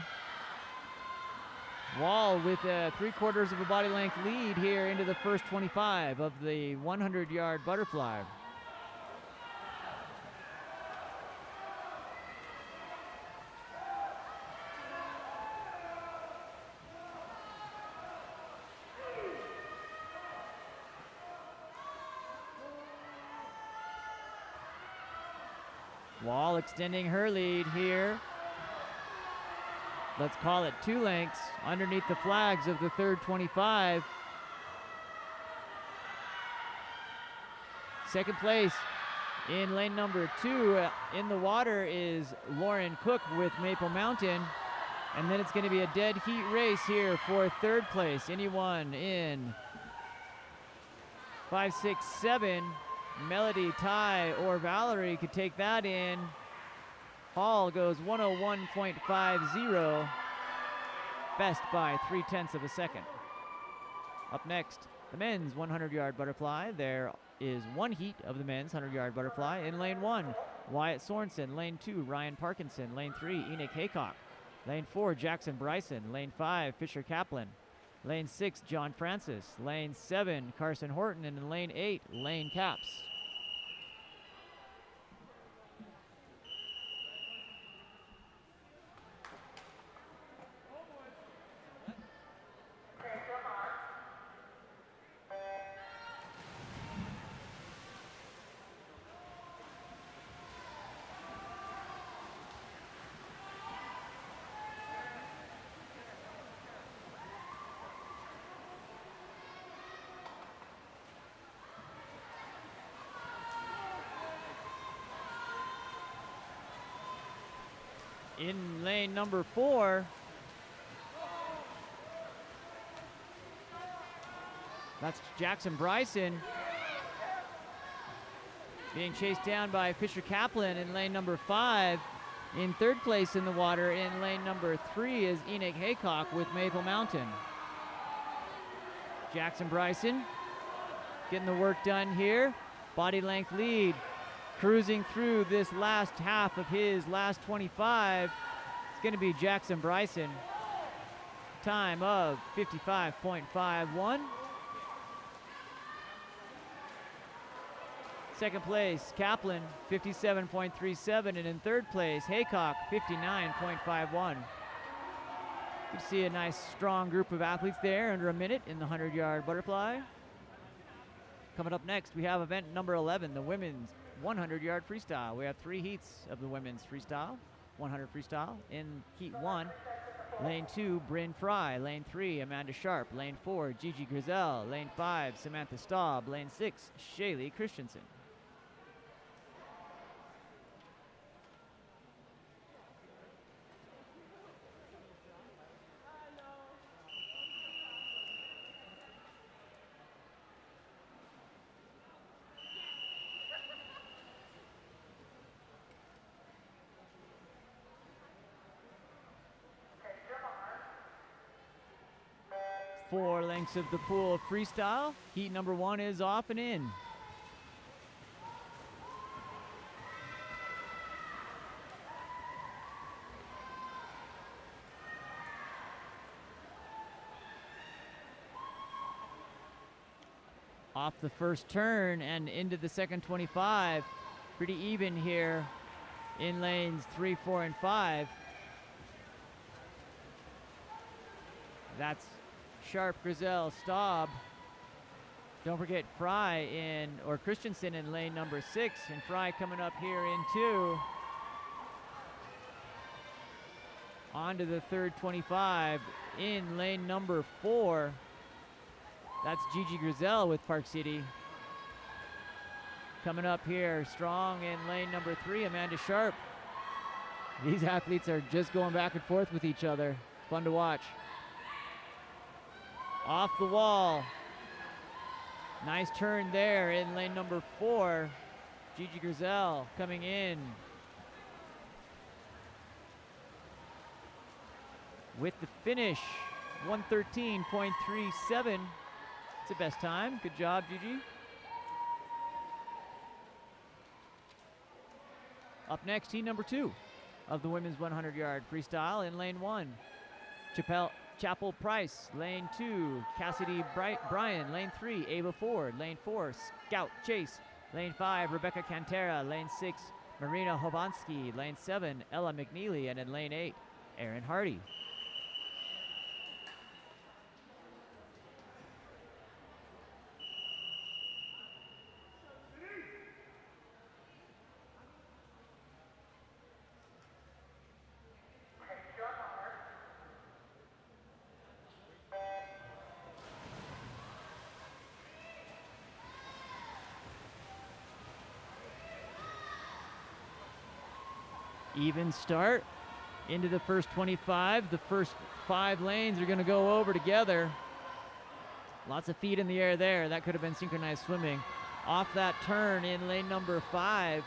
Wall with a 3/4 of a body length lead here into the first 25 of the 100-yard butterfly. Wall extending her lead here. Let's call it 2 lengths underneath the flags of the third 25. Second place in lane number 2 in the water is Lauren Cook with Maple Mountain. And then it's going to be a dead heat race here for third place. Anyone in 5, 6, 7. Melody, Ty, or Valerie could take that in. Hall goes 1:01.50, best by 0.3 of a second. Up next, the men's 100-yard butterfly. There is 1 heat of the men's 100-yard butterfly. In lane 1, Wyatt Sorensen. Lane 2, Ryan Parkinson. Lane 3, Enoch Haycock. Lane 4, Jackson Bryson. Lane 5, Fisher Kaplan. Lane 6, John Francis. Lane 7, Carson Horton. And in lane 8, Lane Caps. In lane number 4, that's Jackson Bryson being chased down by Fisher Kaplan in lane number 5. In third place in the water in lane number 3 is Enoch Haycock with Maple Mountain. Jackson Bryson getting the work done here. Body length lead. Cruising through this last half of his last 25, it's going to be Jackson Bryson. Time of 55.51. Second place, Kaplan, 57.37. And in third place, Haycock, 59.51. You see a nice, strong group of athletes there under a minute in the 100-yard butterfly. Coming up next, we have event number 11, the women's 100-yard freestyle. We have 3 heats of the women's freestyle, 100 freestyle. In heat 1, lane 2, Bryn Fry. Lane 3, Amanda Sharp. Lane 4, Gigi Grizel. Lane 5, Samantha Staub. Lane 6, Shaylee Christensen. Four lengths of the pool of freestyle. Heat number 1 is off and in. Off the first turn and into the second 25. Pretty even here in lanes 3, 4, and 5. That's Sharp, Grizel, Staub. Don't forget Fry or Christensen in lane number 6, and Fry coming up here in 2. On to the third 25 in lane number 4. That's Gigi Grizel with Park City. Coming up here strong in lane number 3, Amanda Sharp. These athletes are just going back and forth with each other. Fun to watch. Off the wall. Nice turn there in lane number 4. Gigi Grizel coming in with the finish, 113.37. It's the best time. Good job, Gigi. Up next, heat number 2 of the women's 100-yard freestyle. In lane 1, Chapel Price. Lane 2, Cassidy Bryan. Lane 3, Ava Ford. Lane 4, Scout Chase. Lane 5, Rebecca Cantera. Lane 6, Marina Hovansky. Lane 7, Ella McNeely. And in lane 8, Erin Hardy. Even start into the first 25. The first 5 lanes are going to go over together. Lots of feet in the air there. That could have been synchronized swimming. Off that turn in lane number 5,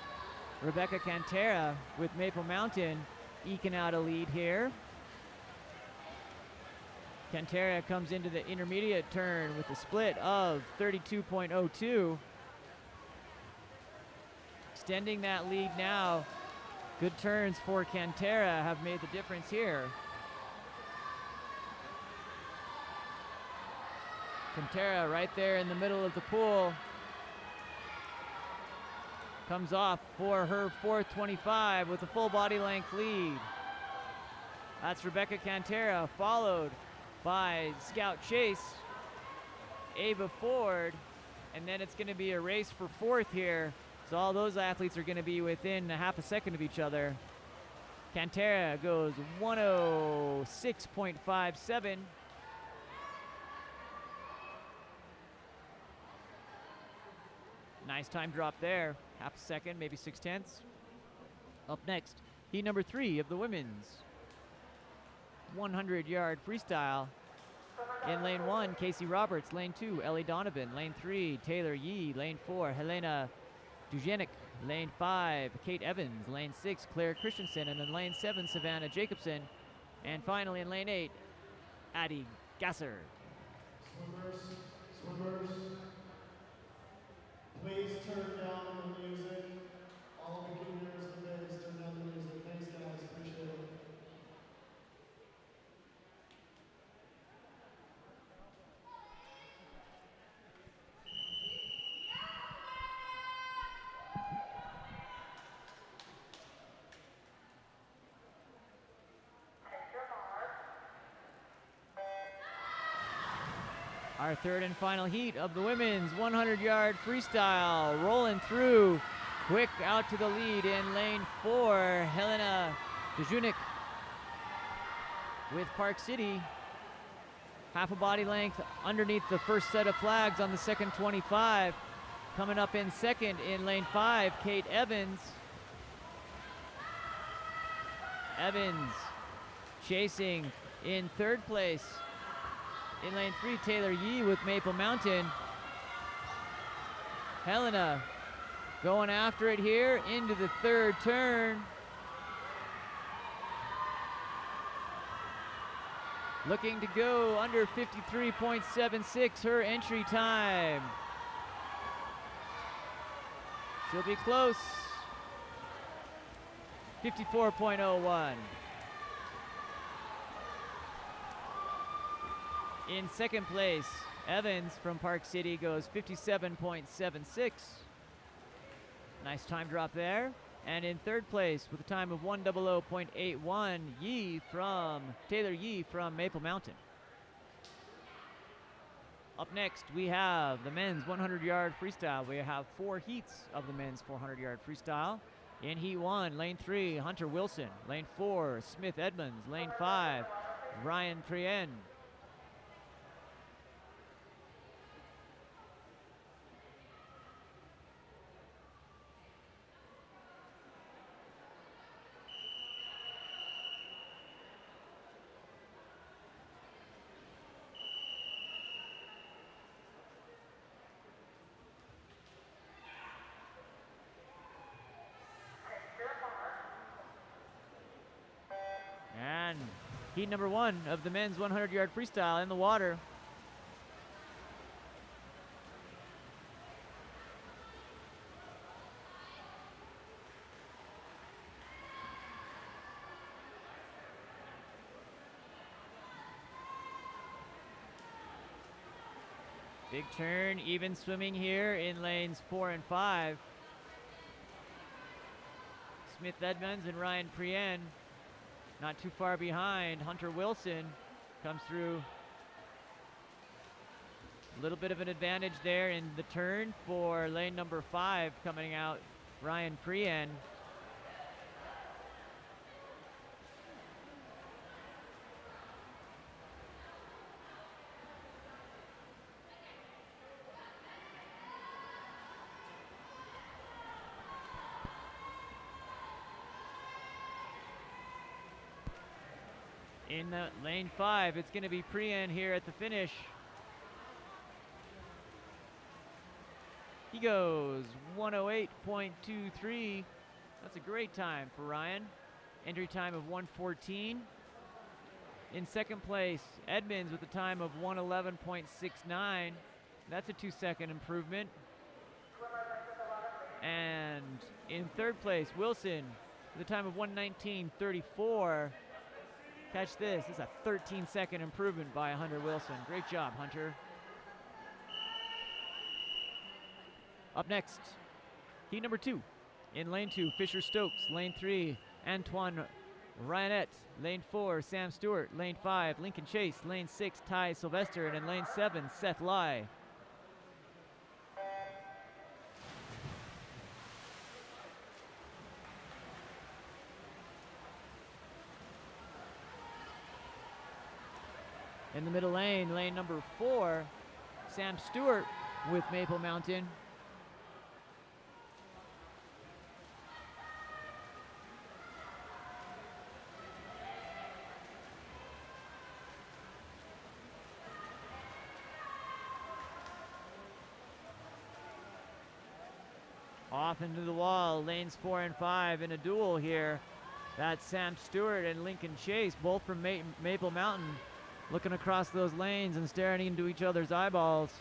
Rebecca Cantera with Maple Mountain eking out a lead here. Cantera comes into the intermediate turn with a split of 32.02. Extending that lead now. Good turns for Cantera have made the difference here. Cantera right there in the middle of the pool. Comes off for her 4th 25 with a full body length lead. That's Rebecca Cantera, followed by Scout Chase, Ava Ford, and then it's going to be a race for 4th here. So all those athletes are going to be within a half a second of each other. Cantera goes 106.57. Nice time drop there. Half a second, maybe 0.6. Up next, heat number 3 of the women's 100-yard freestyle. In lane 1, Casey Roberts. Lane 2, Ellie Donovan. Lane 3, Taylor Yee. Lane 4, Helena Dujanik. Lane 5, Kate Evans. Lane 6, Claire Christensen. And in lane 7, Savannah Jacobson. And finally in lane 8, Addie Gasser. Swimmers, please turn down the music. All beginners and ladies, turn down the music. Thanks, guys. Appreciate it. Our third and final heat of the women's 100-yard freestyle. Rolling through, quick out to the lead in lane 4, Helena Dejunik with Park City. Half a body length underneath the first set of flags on the second 25. Coming up in second in lane 5, Kate Evans. Evans chasing in third place. In lane 3, Taylor Yee with Maple Mountain. Helena going after it here into the third turn. Looking to go under 53.76, her entry time. She'll be close. 54.01. In second place, Evans from Park City goes 57.76. Nice time drop there. And in third place with a time of 100.81, Taylor Yee from Maple Mountain. Up next, we have the men's 100-yard freestyle. We have 4 heats of the men's 400-yard freestyle. In heat 1, lane 3, Hunter Wilson. Lane 4, Smith Edmonds. Lane 5, Ryan Prien. And heat number 1 of the men's 100-yard freestyle in the water. Big turn, even swimming here in lanes 4 and 5. Smith Edmonds and Ryan Prien not too far behind. Hunter Wilson comes through. A little bit of an advantage there in the turn for lane number 5 coming out, Ryan Prien. In the lane 5, it's going to be Prien here at the finish. He goes 108.23. That's a great time for Ryan. Entry time of 114. In second place, Edmonds with a time of 111.69. That's a 2-second improvement. And in third place, Wilson with a time of 119.34. Catch this. This is a 13-second improvement by Hunter Wilson. Great job, Hunter. Up next, heat number 2. In lane 2, Fisher Stokes. Lane 3, Antoine Ryanette. Lane 4, Sam Stewart. Lane 5, Lincoln Chase. Lane 6, Ty Sylvester. And in lane 7, Seth Lai. In the middle lane, lane number 4, Sam Stewart with Maple Mountain. Off into the wall, lanes 4 and 5 in a duel here. That's Sam Stewart and Lincoln Chase, both from Maple Mountain. Looking across those lanes and staring into each other's eyeballs.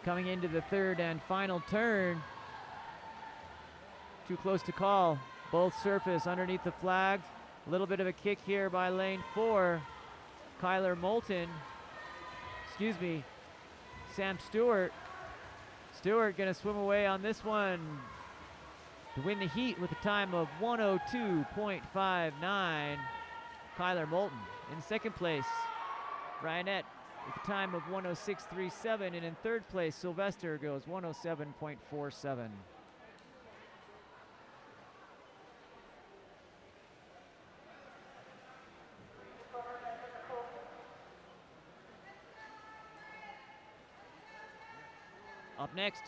Coming into the third and final turn. Too close to call. Both surface underneath the flags. A little bit of a kick here by lane 4. Kyler Moulton. Sam Stewart. Stewart gonna swim away on this one to win the heat with a time of 102.59. Kyler Moulton in second place. Ryanette with a time of 106.37, and in third place, Sylvester goes 107.47. Up next,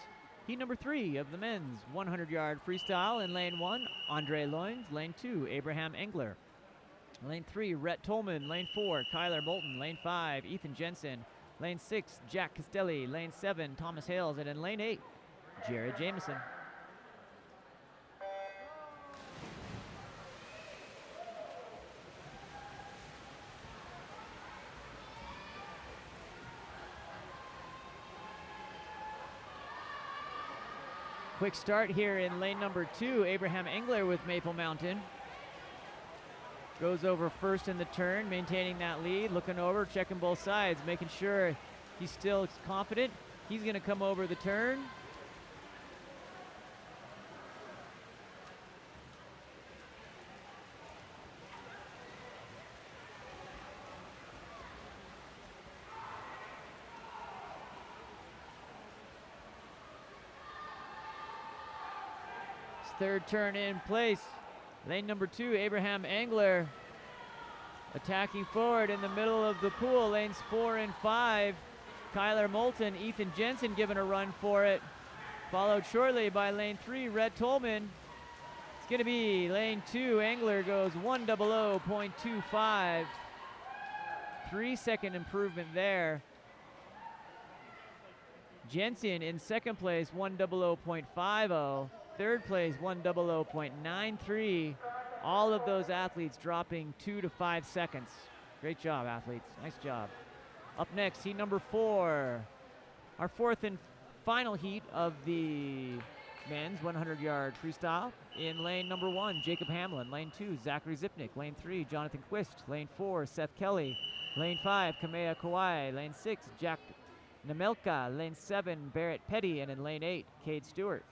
heat number 3 of the men's 100-yard freestyle. In lane 1, Andre Loins. Lane 2, Abraham Engler. Lane 3, Rhett Tolman. Lane 4, Kyler Moulton. Lane 5, Ethan Jensen. Lane 6, Jack Castelli. Lane 7, Thomas Hales. And in lane 8, Jared Jameson. Quick start here in lane number 2. Abraham Engler with Maple Mountain. Goes over first in the turn, maintaining that lead, looking over, checking both sides, making sure he's still confident. He's going to come over the turn. Third turn in place. Lane number 2, Abraham Engler attacking forward in the middle of the pool. Lanes 4 and 5, Kyler Moulton, Ethan Jensen giving a run for it. Followed shortly by lane 3, Rhett Tolman. It's going to be lane 2, Engler goes 1:00.25. 3-second improvement there. Jensen in second place, 1:00.50. Third place, 1:00.93. All of those athletes dropping 2 to 5 seconds. Great job, athletes. Nice job. Up next, heat number 4. Our fourth and final heat of the men's 100-yard freestyle. In lane number 1, Jacob Hamlin. Lane 2, Zachary Zipnick. Lane 3, Jonathan Quist. Lane 4, Seth Kelly. Lane 5, Kamea Kawai. Lane 6, Jack Namelka. Lane 7, Barrett Petty. And in lane 8, Cade Stewart.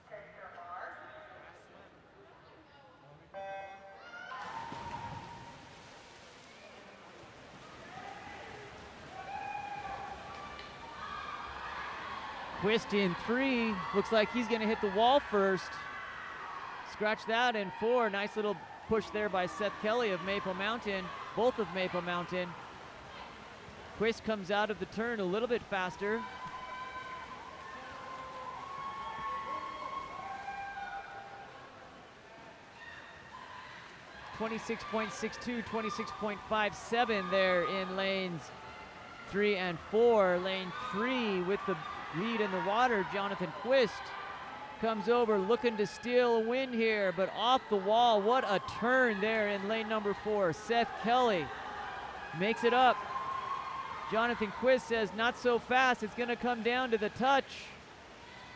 Quist in 3, looks like he's going to hit the wall first. Scratch that in 4. Nice little push there by Seth Kelly of Maple Mountain, both of Maple Mountain. Quist comes out of the turn a little bit faster. .26.62, 26.57 there in lanes 3 and 4. Lane 3 with the lead in the water. Jonathan Quist comes over looking to steal a win here, but off the wall. What a turn there in lane number 4. Seth Kelly makes it up. Jonathan Quist says not so fast, it's going to come down to the touch.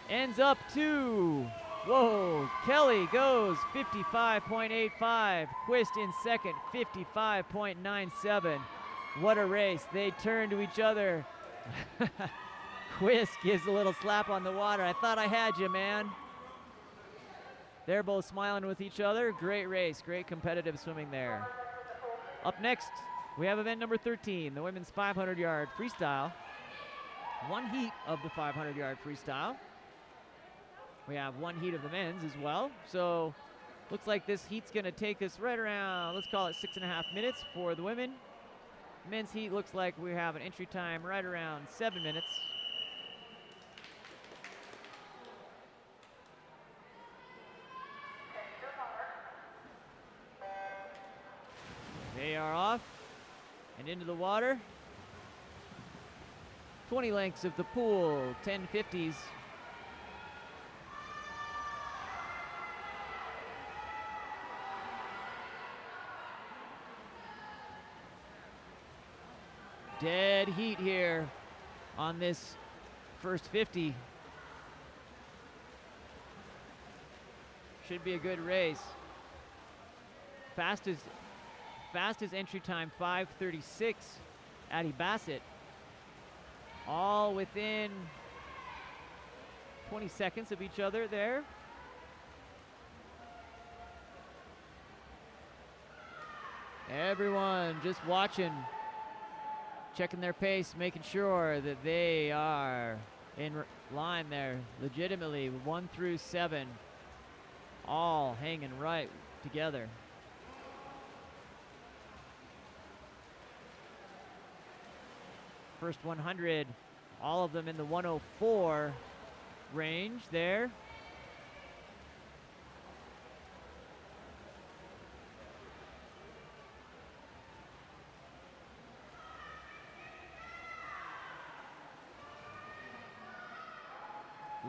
Ends up 2. Whoa, Kelly goes 55.85. Quist in second, 55.97. What a race. They turn to each other. Quist gives a little slap on the water. I thought I had you, man. They're both smiling with each other. Great race, great competitive swimming there. Up next, we have event number 13, the women's 500-yard freestyle. One heat of the 500-yard freestyle. We have one heat of the men's as well. So looks like this heat's gonna take us right around, let's call it 6.5 minutes for the women. Men's heat looks like we have an entry time right around 7 minutes. They are off and into the water. 20 lengths of the pool, 1050s. Dead heat here on this first 50. Should be a good race. Fastest entry time, 5:36. Addie Bassett. All within 20 seconds of each other there. Everyone just watching checking their pace, making sure that they are in line there legitimately. 1 through 7, all hanging right together. First 100, all of them in the 104 range there.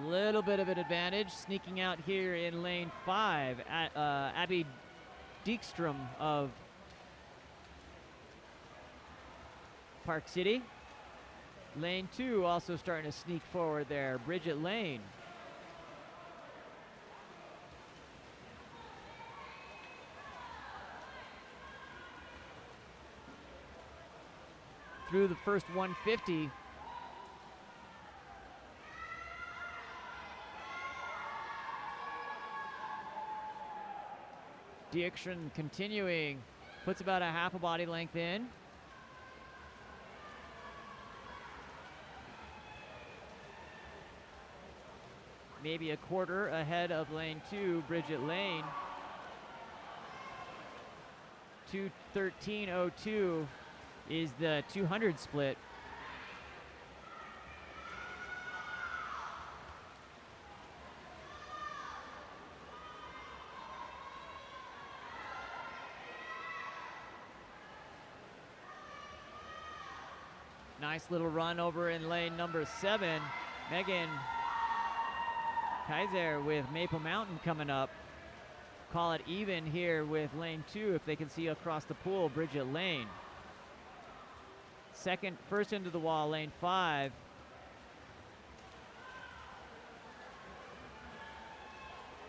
Little bit of an advantage sneaking out here in lane 5 at Abby Dijkstrom of Park City. Lane 2 also starting to sneak forward there, Bridget Lane. Through the first 150. Dijkstrom continuing, puts about a half a body length in. Maybe a quarter ahead of lane 2, Bridget Lane. 2:13.02 is the 200 split. Nice little run over in lane number 7. Megan Kaiser with Maple Mountain coming up. Call it even here with lane 2 if they can see across the pool, Bridget Lane. First into the wall, lane 5.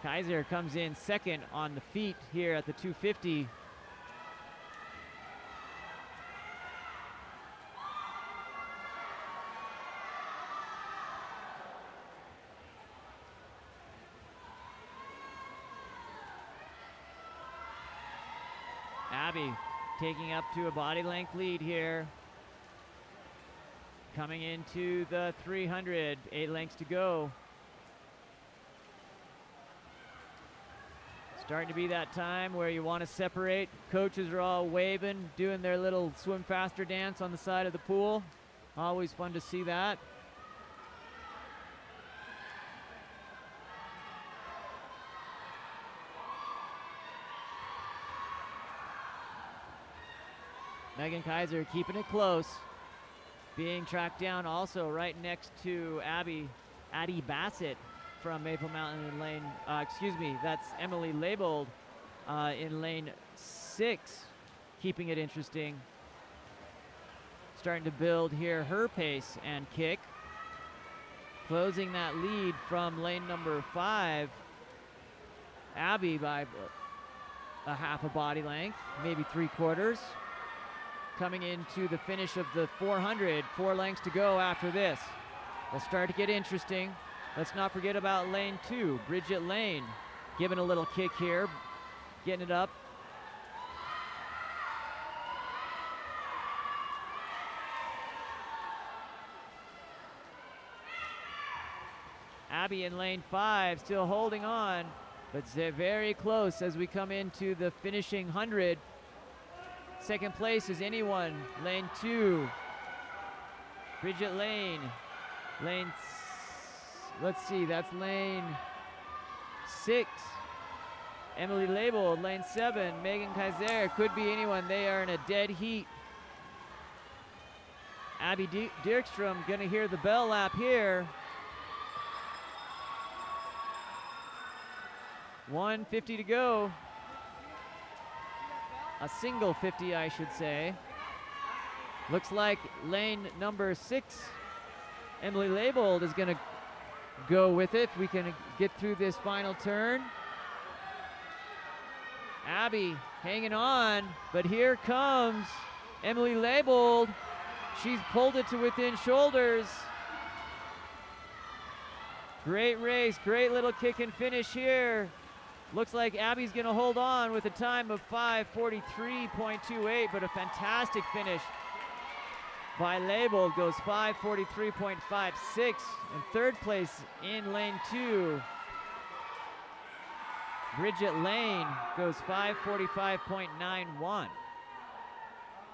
Kaiser comes in second on the feet here at the 250. Abby taking up to a body length lead here. Coming into the 300, 8 lengths to go. Starting to be that time where you want to separate. Coaches are all waving, doing their little swim faster dance on the side of the pool. Always fun to see that. Megan Kaiser keeping it close. Being tracked down also right next to Addie Bassett from Maple Mountain in lane, that's Emily Labeled in lane 6, keeping it interesting. Starting to build here her pace and kick. Closing that lead from lane number 5, Abby by a half a body length, maybe 3/4. Coming into the finish of the 400, 4 lengths to go after this. We'll start to get interesting. Let's not forget about lane 2, Bridget Lane, giving a little kick here, getting it up. Abby in lane 5 still holding on, but they're very close as we come into the finishing 100. Second place is anyone, lane 2, Bridget Lane. Let's see, that's lane 6, Emily Labeled. Lane 7, Megan Kaiser. Could be anyone, they are in a dead heat. Abby Dijkstrom gonna hear the bell lap here. 150 to go. A single 50, I should say. Looks like lane number 6, Emily Labeled, is gonna go with it. We can get through this final turn. Abby hanging on, but here comes Emily Labeled. She's pulled it to within shoulders. Great race, great little kick and finish here. Looks like Abby's gonna hold on with a time of 5:43.28, but a fantastic finish. by Label goes 5:43.56. In third place in lane 2, Bridget Lane goes 5:45.91.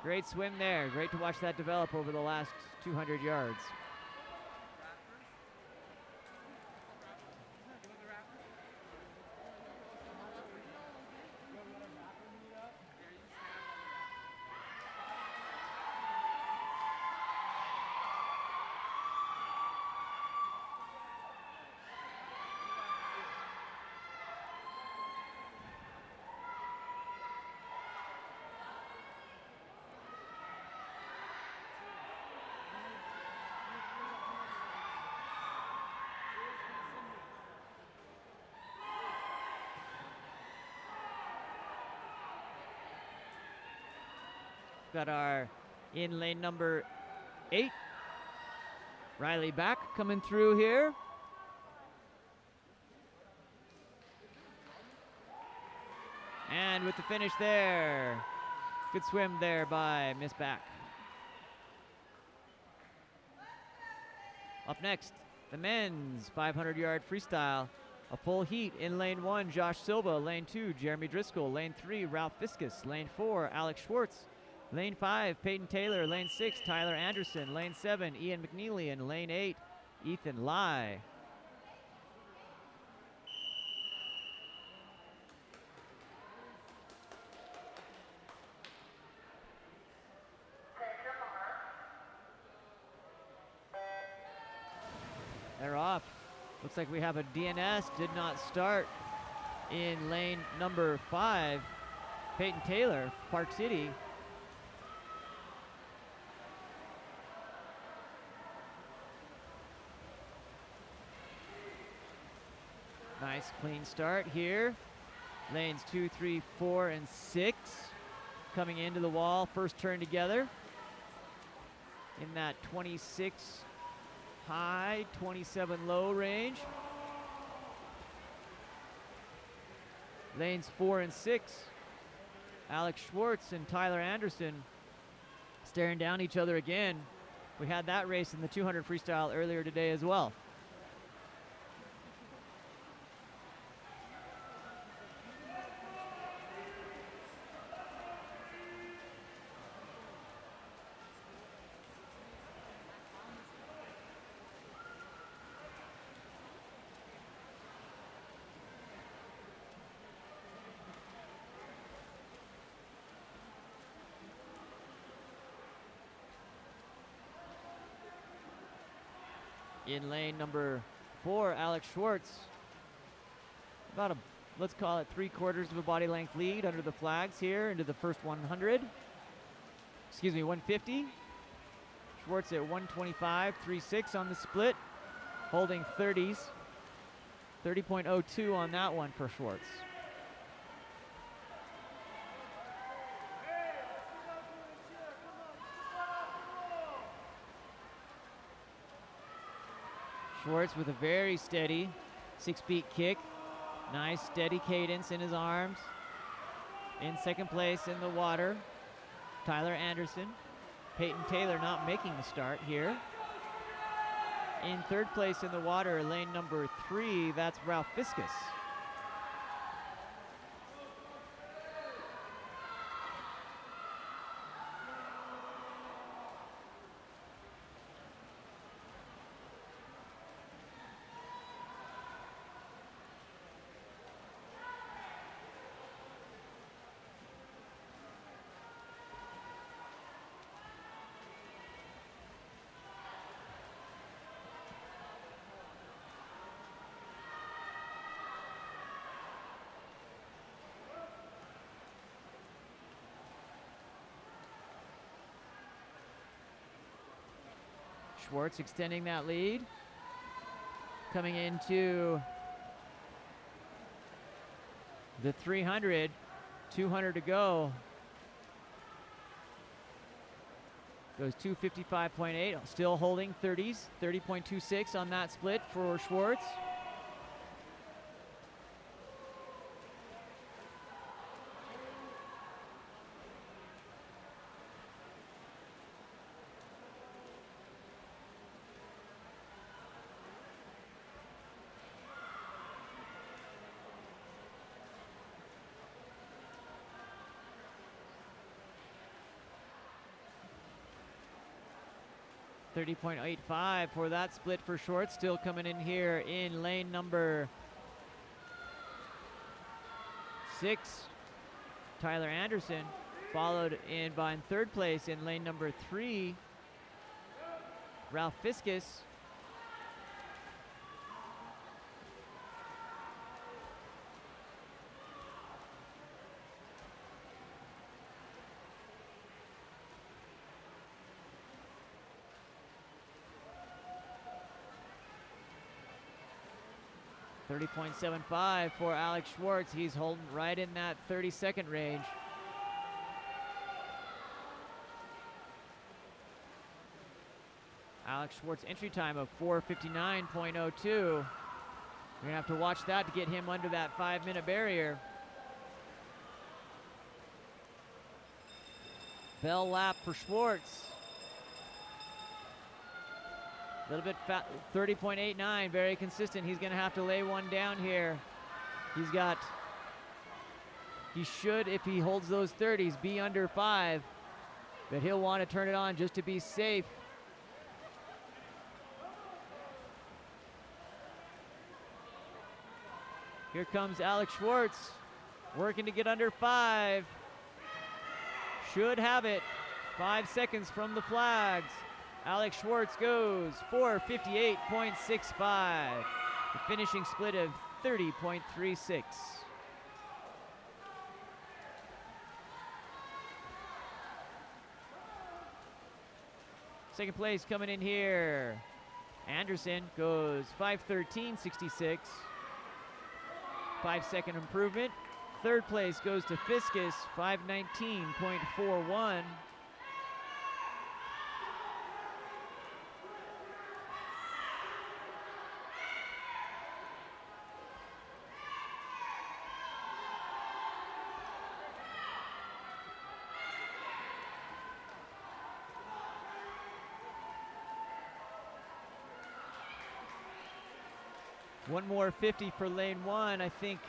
Great swim there. Great to watch that develop over the last 200 yards. Got our in lane number 8, Riley Back coming through here. And with the finish there, good swim there by Miss Back. Up next, the men's 500-yard freestyle. A full heat in lane 1, Josh Silva. Lane 2, Jeremy Driscoll. Lane 3, Ralph Fiskus. Lane 4, Alex Schwartz. Lane 5, Peyton Taylor. Lane 6, Tyler Anderson. Lane 7, Ian McNeely. And lane 8, Ethan Lai. They're off. Looks like we have a DNS. Did not start in lane number 5. Peyton Taylor, Park City. Nice clean start here. Lanes 2, 3, 4, and 6 coming into the wall. First turn together in that 26 high, 27 low range. Lanes 4 and 6. Alex Schwartz and Tyler Anderson staring down each other again. We had that race in the 200 freestyle earlier today as well. In lane number 4, Alex Schwartz. About a, let's call it 3/4 of a body length lead under the flags here into the first 100. Excuse me, 150. Schwartz at 125.36 on the split, holding 30s. 30.02 on that one for Schwartz. Schwartz with a very steady 6-beat kick. Nice steady cadence in his arms. In second place in the water, Tyler Anderson. Peyton Taylor not making the start here. In third place in the water, lane number 3, that's Ralph Fiskus. Schwartz extending that lead. Coming into the 300, 200 to go. Goes 255.8, still holding 30s, 30.26 on that split for Schwartz. 30.85 for that split for short. Still coming in here in lane number 6, Tyler Anderson, followed in by in third place in lane number 3, Ralph Fiskus. .75 for Alex Schwartz. He's holding right in that 30-second range. Alex Schwartz entry time of 4:59.02. You're gonna have to watch that to get him under that 5-minute barrier. Bell lap for Schwartz. A little bit fat, 30.89, very consistent. He's gonna have to lay one down here. He should, if he holds those 30s, be under 5, but he'll want to turn it on just to be safe. Here comes Alex Schwartz, working to get under 5. Should have it. 5 seconds from the flags. Alex Schwartz goes 4:58.65. The finishing split of 30.36. Second place coming in here. Anderson goes 5:13.66. 5-second improvement. Third place goes to Fiskus, 5:19.41. One more 50 for lane 1, I think.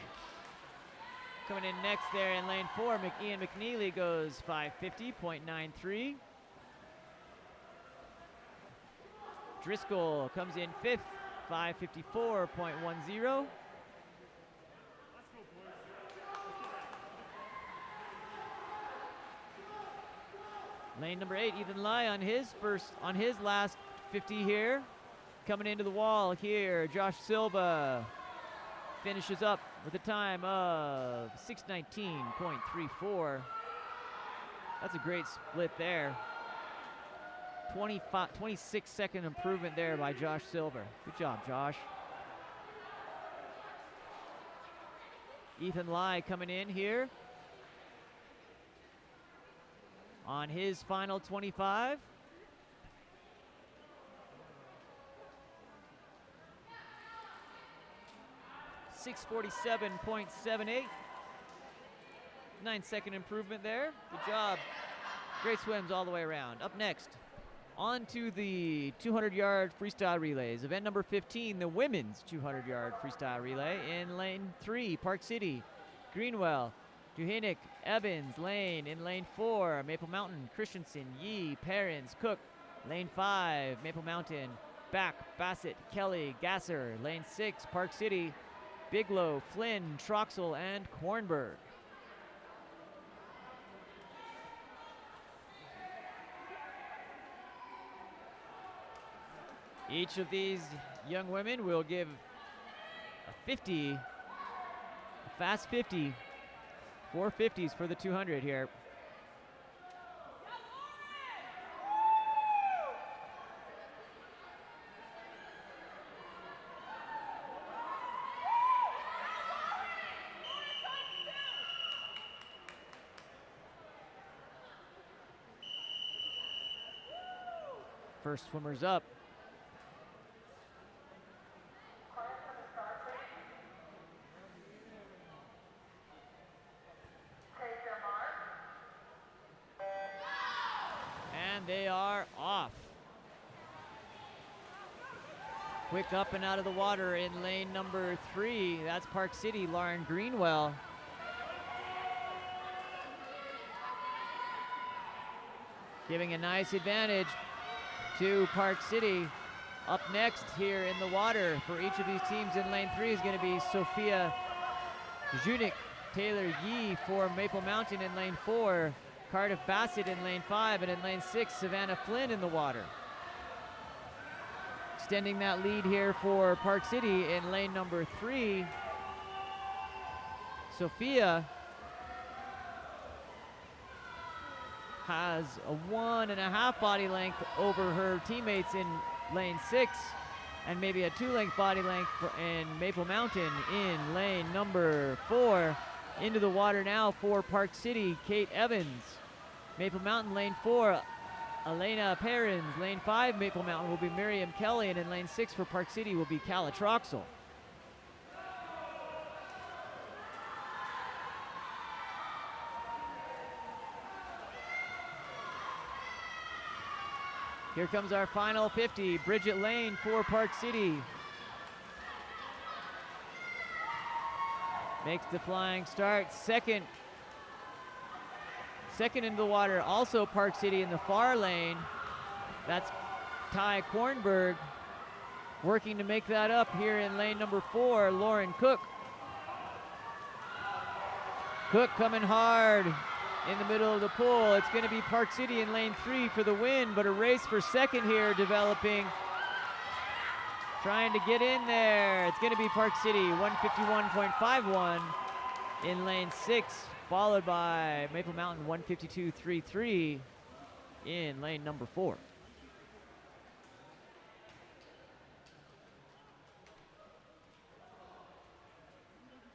Coming in next there in lane 4, Ian McNeely goes 5:50.93. Driscoll comes in 5th, 5:54.10. Lane number 8, Ethan Lai on his last 50 here. Coming into the wall here, Josh Silva finishes up with a time of 6:19.34. That's a great split there. 26-second improvement there by Josh Silva. Good job, Josh. Ethan Lai coming in here on his final 25. 6:47.78. 9-second improvement there. Good job. Great swims all the way around. Up next, on to the 200-yard freestyle relays. Event number 15, the women's 200-yard freestyle relay. In lane 3, Park City, Greenwell, Duhanic, Evans, Lane. In lane 4, Maple Mountain, Christensen, Yee, Perrins, Cook. Lane 5, Maple Mountain, Back, Bassett, Kelly, Gasser. Lane 6, Park City, Bigelow, Flynn, Troxel, and Kornberg. Each of these young women will give a 50, a fast 50, 4 50s for the 200 here. First swimmer's up. And they are off. Quick up and out of the water in lane number 3. That's Park City, Lauren Greenwell. Giving a nice advantage to Park City. Up next here in the water for each of these teams in lane 3 is going to be Sophia Junik, Taylor Yee for Maple Mountain in lane 4, Cardiff Bassett in lane 5, and in lane 6, Savannah Flynn in the water. Extending that lead here for Park City in lane number 3, Sophia has a 1.5 body length over her teammates in lane 6, and maybe a 2-length body length in Maple Mountain in lane number 4. Into the water now for Park City, Kate Evans. Maple Mountain lane 4, Elena Perrins. Lane 5, Maple Mountain will be Miriam Kelly, and in lane 6 for Park City will be Calla Troxel. Here comes our final 50, Bridget Lane for Park City. Makes the flying start, second into the water, also Park City in the far lane. That's Ty Kornberg working to make that up here in lane number 4, Lauren Cook. Cook coming hard in the middle of the pool. It's going to be Park City in lane 3 for the win, but a race for second here developing. Trying to get in there. It's going to be Park City, 151.51 in lane 6, followed by Maple Mountain, 152.33 in lane number 4.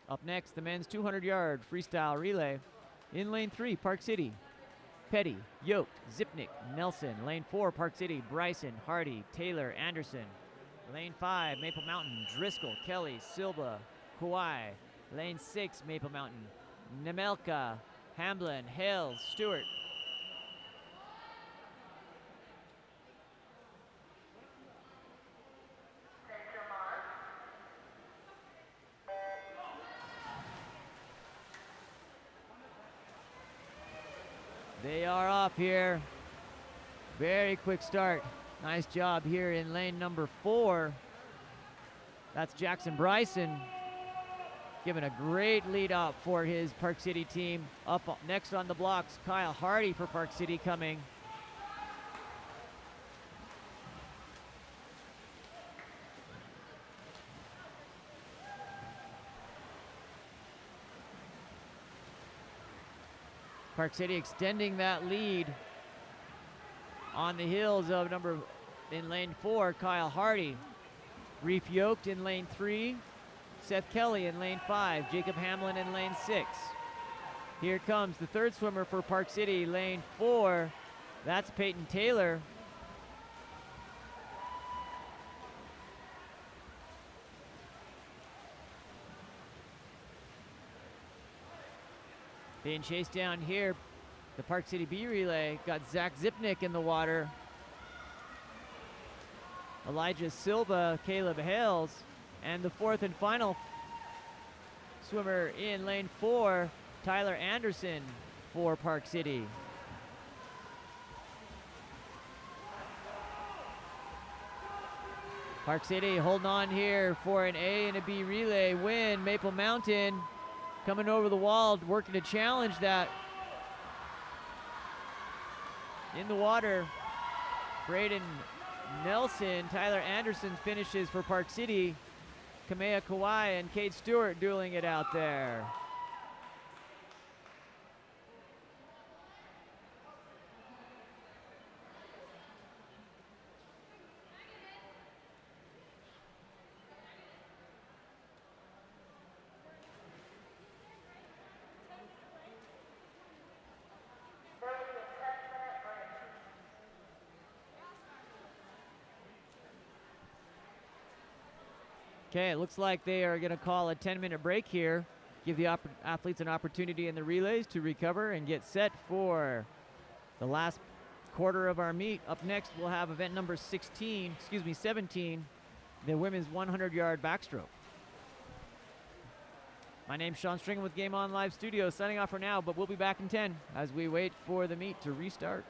Up next, the men's 200-yard freestyle relay. In lane 3, Park City, Petty, Yoke, Zipnik, Nelson. Lane 4, Park City, Bryson, Hardy, Taylor, Anderson. Lane 5, Maple Mountain, Driscoll, Kelly, Silva, Kawhi. Lane 6, Maple Mountain, Nemelka, Hamblin, Hales, Stewart. They are off here. Very quick start. Nice job here in lane number 4. That's Jackson Bryson giving a great lead out for his Park City team. Up next on the blocks, Kyle Hardy for Park City coming. Park City extending that lead on the heels of in lane 4, Kyle Hardy. Reef Yoked in lane 3, Seth Kelly in lane 5, Jacob Hamlin in lane 6. Here comes the third swimmer for Park City, lane 4. That's Peyton Taylor. Being chased down here, the Park City B relay got Zach Zipnik in the water. Elijah Silva, Caleb Hales, and the fourth and final swimmer in lane 4, Tyler Anderson for Park City. Park City holding on here for an A and a B relay win. Maple Mountain coming over the wall, working to challenge that. In the water, Braden Nelson, Tyler Anderson finishes for Park City. Kamea Kawhi and Kate Stewart dueling it out there. Okay, it looks like they are going to call a 10-minute break here. Give the athletes an opportunity in the relays to recover and get set for the last quarter of our meet. Up next, we'll have event number 17, the women's 100-yard backstroke. My name's Sean Stringham with Game On Live Studios, signing off for now, but we'll be back in 10 as we wait for the meet to restart.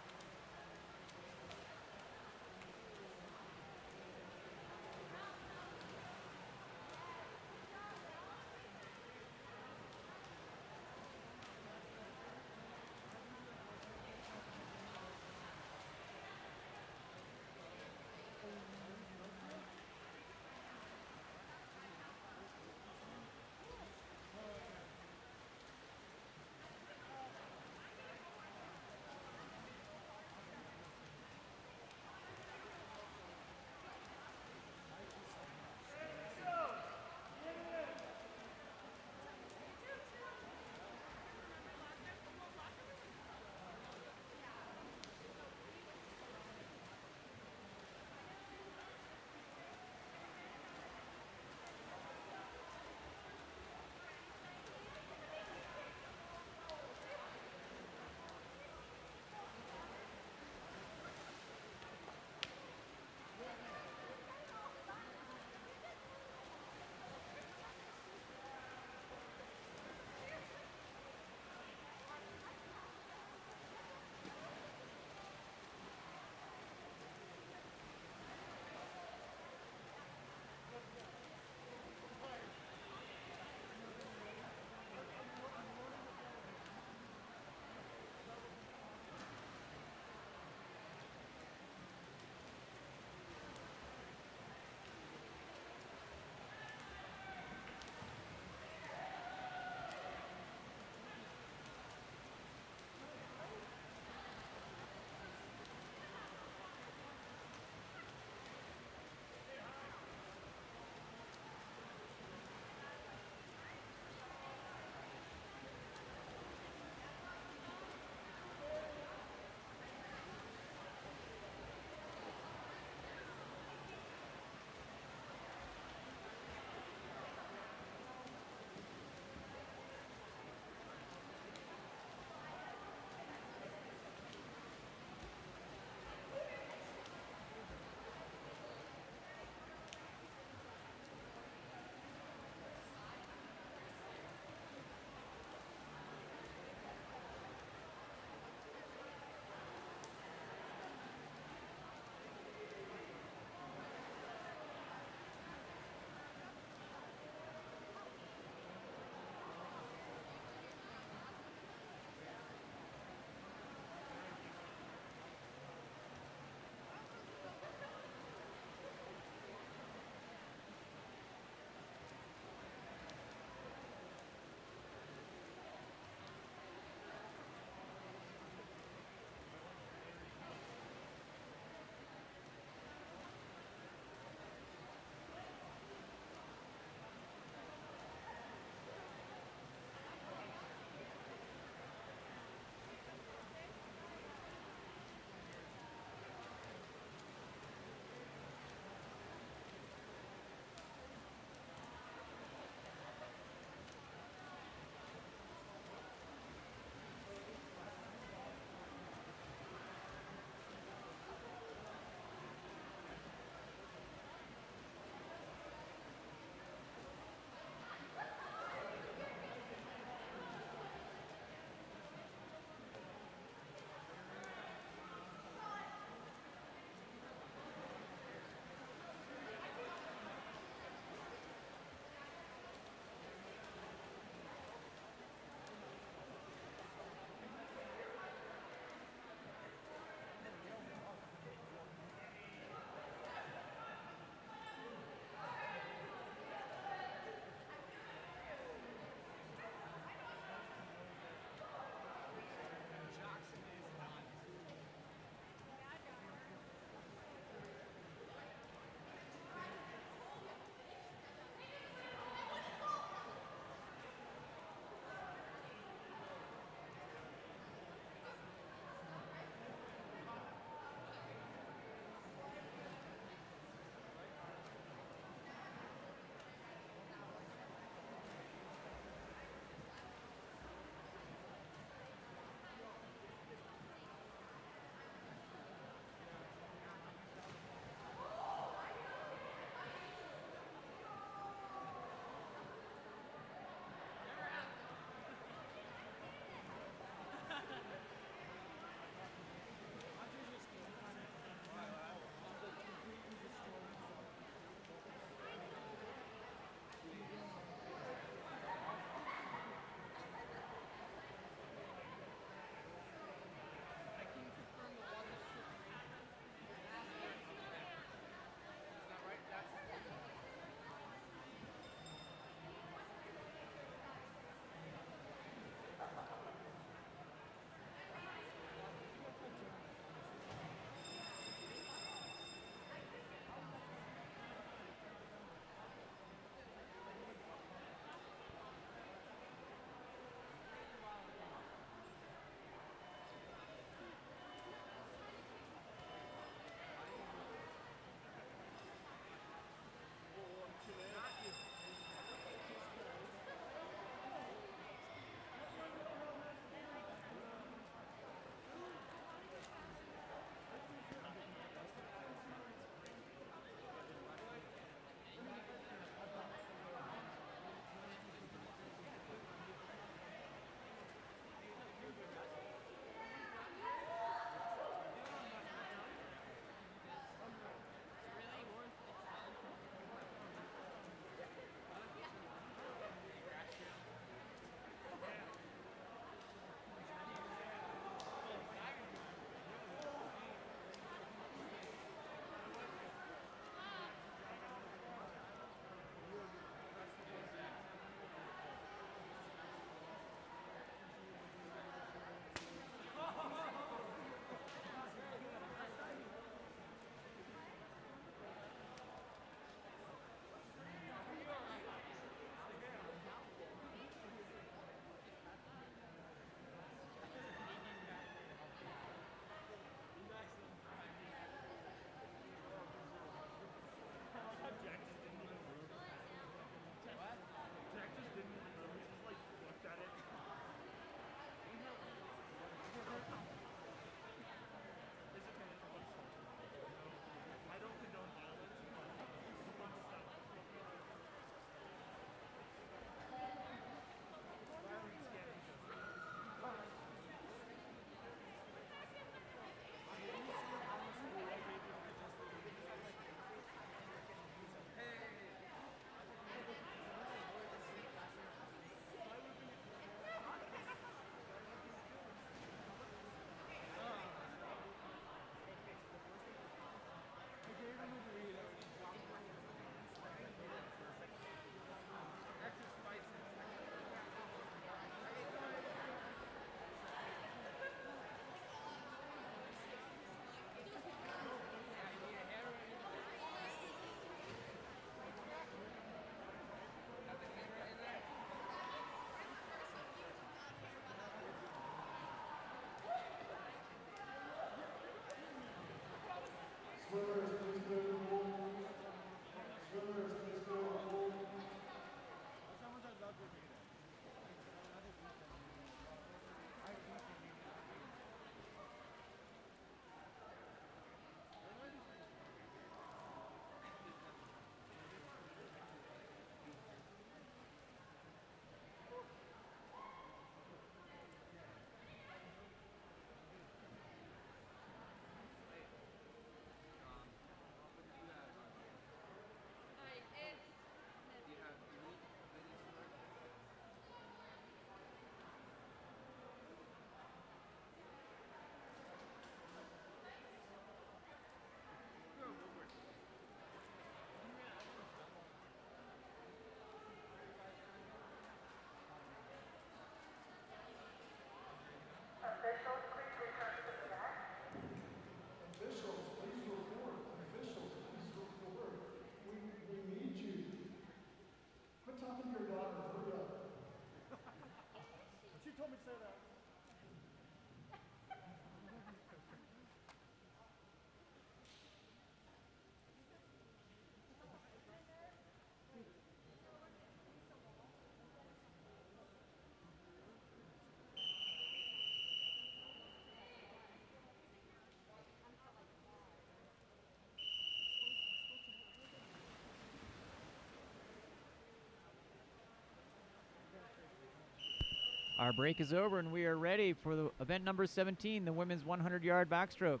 Our break is over and we are ready for the event number 17, the women's 100-yard backstroke.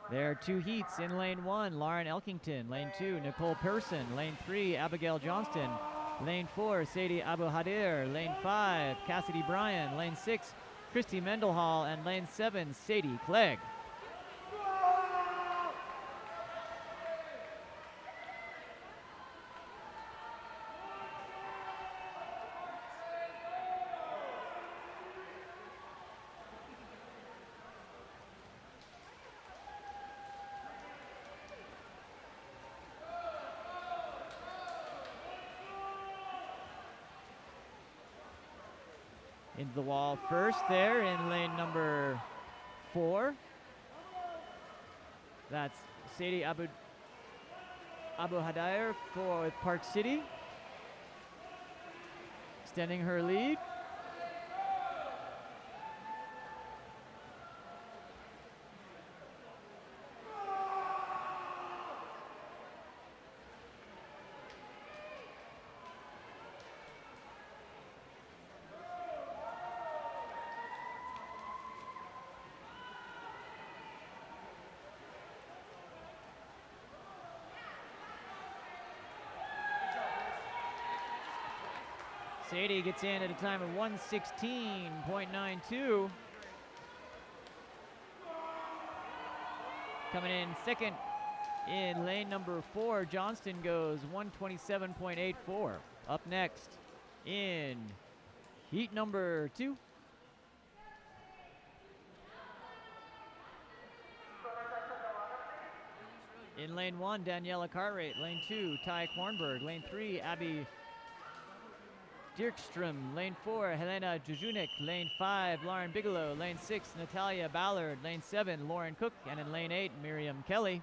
There are 2 heats. In lane 1, Lauren Elkington. Lane 2, Nicole Pearson. Lane 3, Abigail Johnston. Lane 4, Sadie Abu Hadir. Lane 5, Cassidy Bryan. Lane 6, Christy Mendelhall. And lane 7, Sadie Clegg. Into the wall first there in lane number 4. That's Sadie Abu Hadir for Park City. Extending her lead. Sadie gets in at a time of 1:16.92. Coming in second in lane number 4, Johnston goes 1:27.84. Up next in heat number 2. In lane 1, Daniela Cartwright. Lane 2, Ty Kornberg. Lane 3, Abby Dirkstrom. Lane 4, Helena Jujunik. Lane 5, Lauren Bigelow. Lane 6, Natalia Ballard. Lane 7, Lauren Cook. And in lane 8, Miriam Kelly.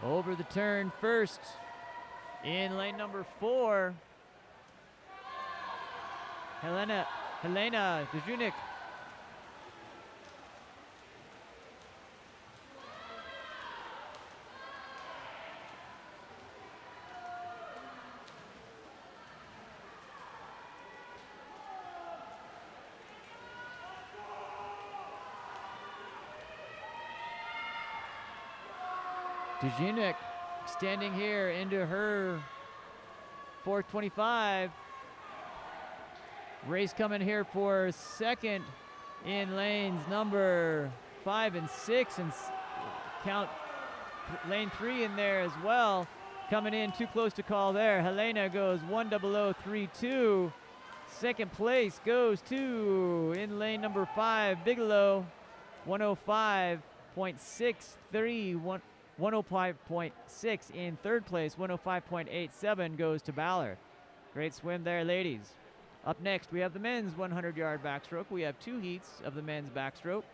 Over the turn first in lane number 4, Helena Dejunik. Dejunik extending here into her 4:25. Race coming here for second in lanes number 5 and 6, and count lane 3 in there as well. Coming in too close to call there. Helena goes 1:0032. Second place goes to, in lane number 5, Bigelow, 105.63. 105.6 in third place. 105.87 goes to Ballard. Great swim there, ladies. Up next, we have the men's 100-yard backstroke. We have 2 heats of the men's backstroke.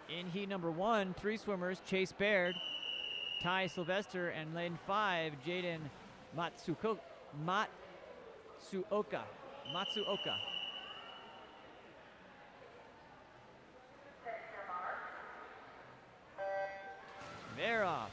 In heat number 1, 3 swimmers: Chase Baird, Ty Sylvester, and lane 5, Jaden Matsuoka. They're off.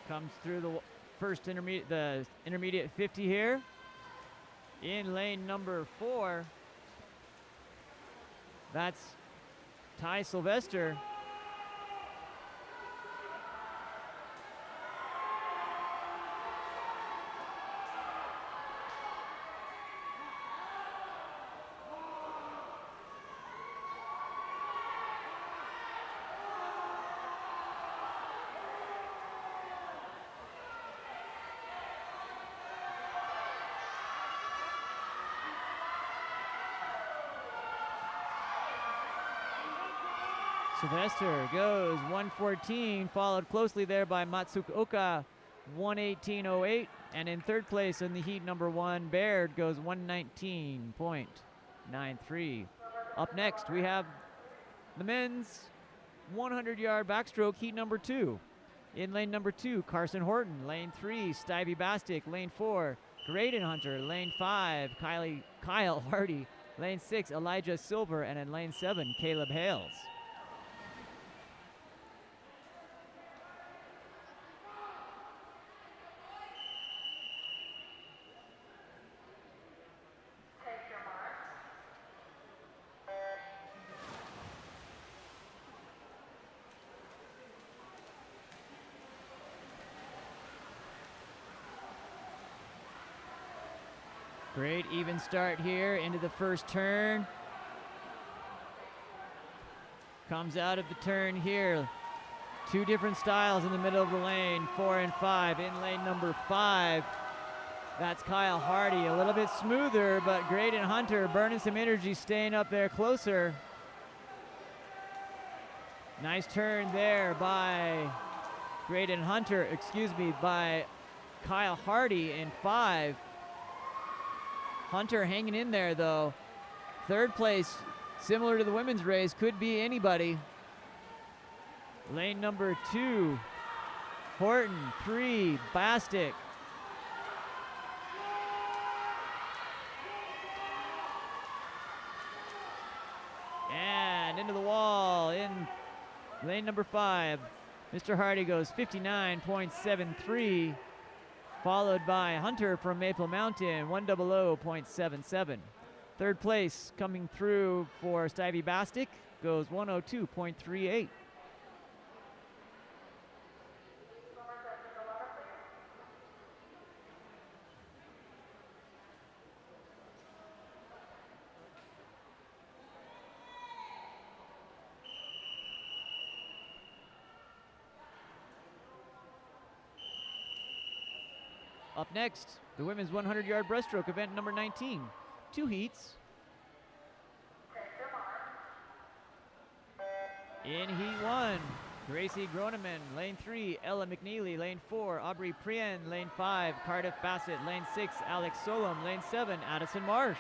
Comes through the first intermediate 50 here. In lane number 4, that's Ty Sylvester. Sylvester goes 1:14, followed closely there by Matsuoka, 1:18.08. And in third place in the heat number 1, Baird goes 1:19.93. Up next, we have the men's 100-yard backstroke heat number 2. In lane number 2, Carson Horton. Lane 3, Stevie Bastick. Lane 4, Graydon Hunter. Lane 5, Kyle Hardy. Lane 6, Elijah Silver. And in lane 7, Caleb Hales. Great even start here into the first turn. Comes out of the turn here. 2 different styles in the middle of the lane, 4 and 5. In lane number 5, that's Kyle Hardy. A little bit smoother, but Graydon Hunter burning some energy, staying up there closer. Nice turn there by Graydon Hunter, by Kyle Hardy in 5. Hunter hanging in there though. Third place, similar to the women's race, could be anybody. Lane number 2, Horton. 3, Bastick. And into the wall in lane number 5. Mr. Hardy goes 59.73. Followed by Hunter from Maple Mountain, 100.77. Third place coming through for Stevie Bastick goes 102.38. Up next, the women's 100-yard breaststroke event number 19. 2 heats. In heat 1, Gracie Groneman. Lane 3, Ella McNeely. Lane 4, Aubrey Prien. Lane 5, Cardiff Bassett. Lane 6, Alex Solom. Lane 7, Addison Marsh.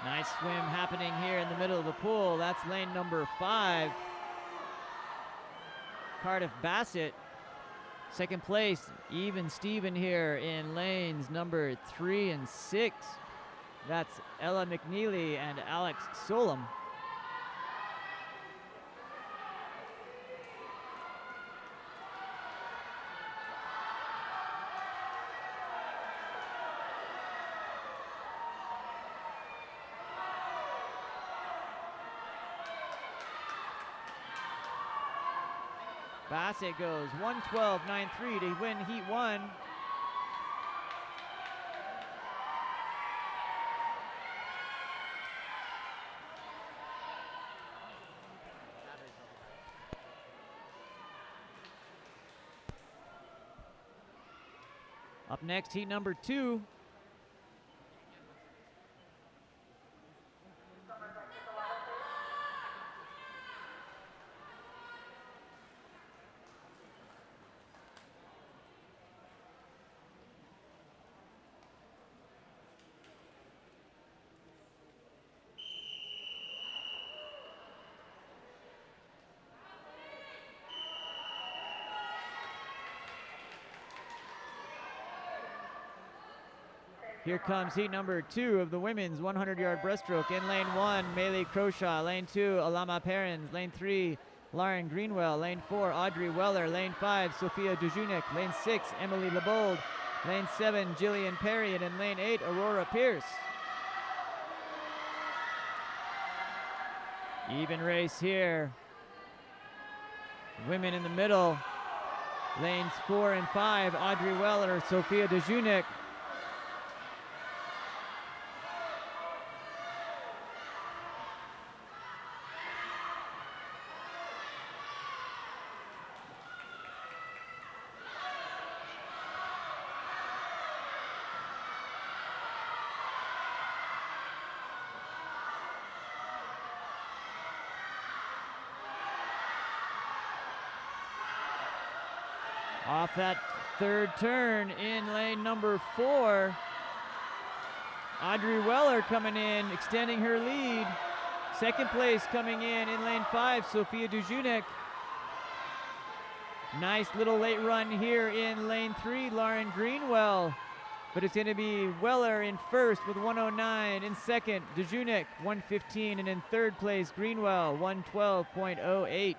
Nice swim happening here in the middle of the pool. That's lane number 5. Cardiff Bassett. Second place, even Steven here in lanes number 3 and 6. That's Ella McNeely and Alex Solom. Bassett goes 1:12.93 to win heat 1. Up next, heat number 2. Here comes heat number 2 of the women's 100-yard breaststroke. In lane 1, Maylee Croshaw. Lane 2, Alama Perrins. Lane 3, Lauren Greenwell. Lane 4, Audrey Weller. Lane 5, Sophia Dujunik. Lane 6, Emily Lebold. Lane 7, Jillian Perry, and in lane 8, Aurora Pierce. Even race here. Women in the middle. Lanes 4 and 5, Audrey Weller, Sophia Dejunik. Off that third turn in lane number 4, Audrey Weller coming in, extending her lead. Second place coming in lane 5, Sophia Dejunik. Nice little late run here in lane 3, Lauren Greenwell. But it's going to be Weller in first with 109. In second, Dejunik, 115. And in third place, Greenwell, 112.08.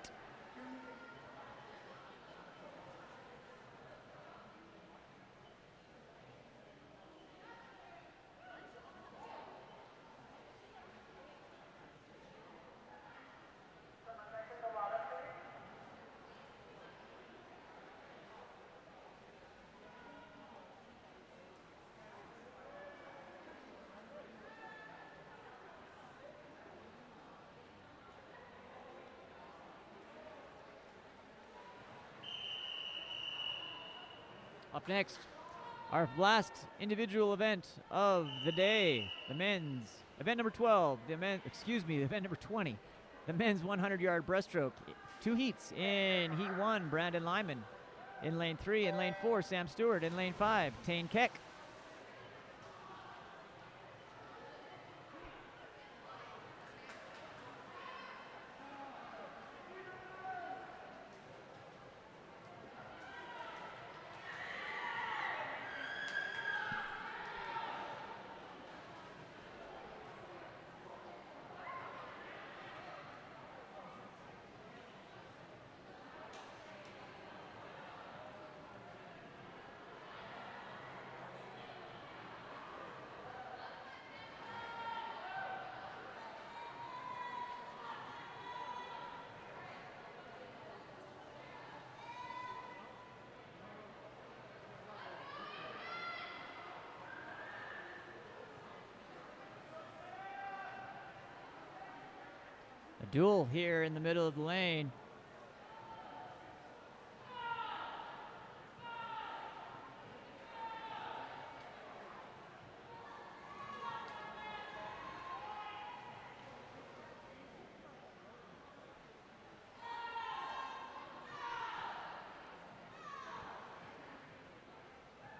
Up next, our last individual event of the day, the men's event number 12, event number 20, the men's 100-yard breaststroke. 2 heats. In heat 1, Brandon Lyman. In lane 3, in lane 4, Sam Stewart. In lane 5, Tane Keck. A duel here in the middle of the lane.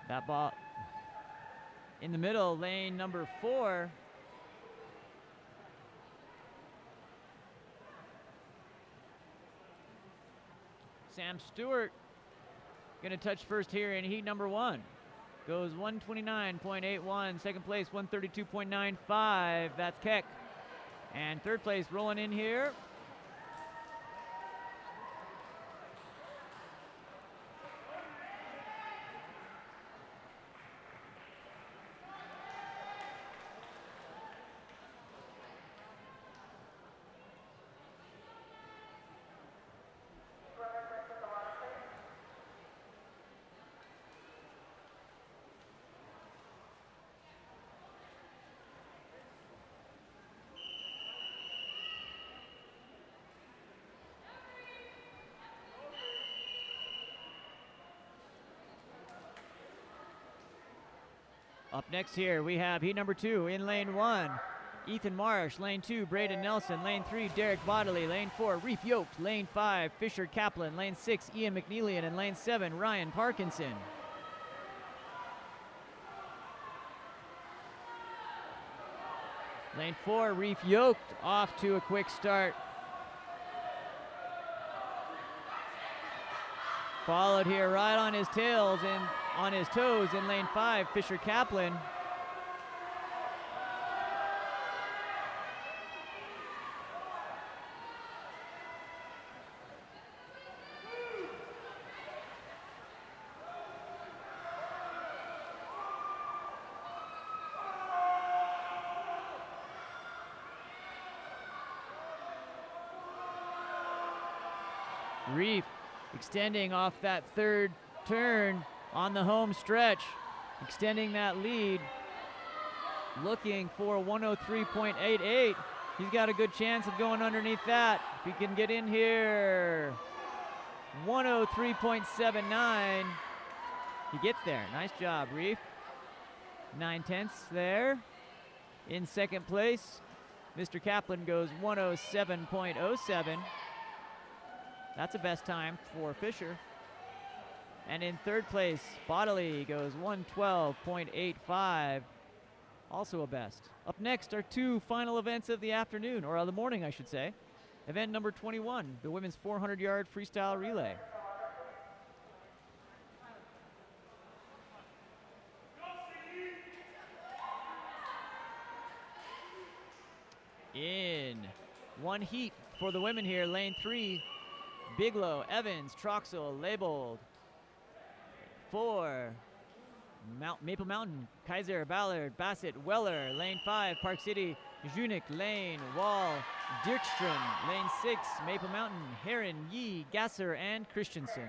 That ball in the middle, lane number 4. Sam Stewart gonna touch first here in heat number 1. Goes 129.81. Second place, 132.95. That's Keck. And third place rolling in here. Up next here, we have heat number 2 in lane 1. Ethan Marsh, lane 2, Braden Nelson, lane 3, Derek Bodley, lane 4, Reef Yoked, lane 5, Fisher Kaplan, lane 6, Ian McNeelian, and lane 7, Ryan Parkinson. Lane 4, Reef Yoked, off to a quick start. Followed here right on his tails and on his toes in lane 5, Fisher Kaplan. Reef extending off that third turn on the home stretch, extending that lead, looking for 103.88. He's got a good chance of going underneath that. If he can get in here, 103.79. He gets there. Nice job, Reef. 9/10 there. In second place, Mr. Kaplan goes 107.07. That's a best time for Fisher. And in third place, Bodily goes 112.85. Also a best. Up next are two final events of the afternoon, or of the morning, I should say. Event number 21, the women's 400-yard freestyle relay. In one heat for the women here, lane 3, Bigelow, Evans, Troxel, labeled. 4, Maple Mountain, Kaiser, Ballard, Bassett, Weller. Lane 5, Park City, Junik, Lane, Wall, Dirkstrom. Lane 6, Maple Mountain, Heron, Yee, Gasser, and Christensen.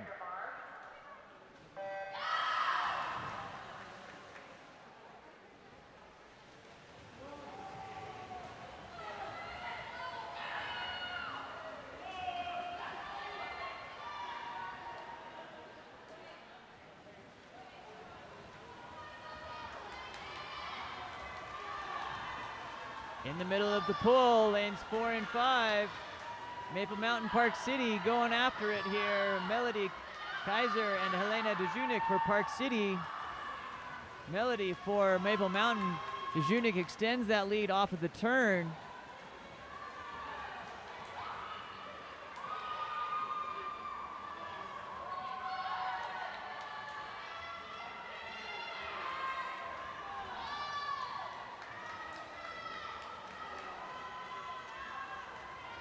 In the middle of the pool, lanes 4 and 5. Maple Mountain, Park City going after it here. Melody Kaiser and Helena Dejunik for Park City. Melody for Maple Mountain. Dejunik extends that lead off of the turn.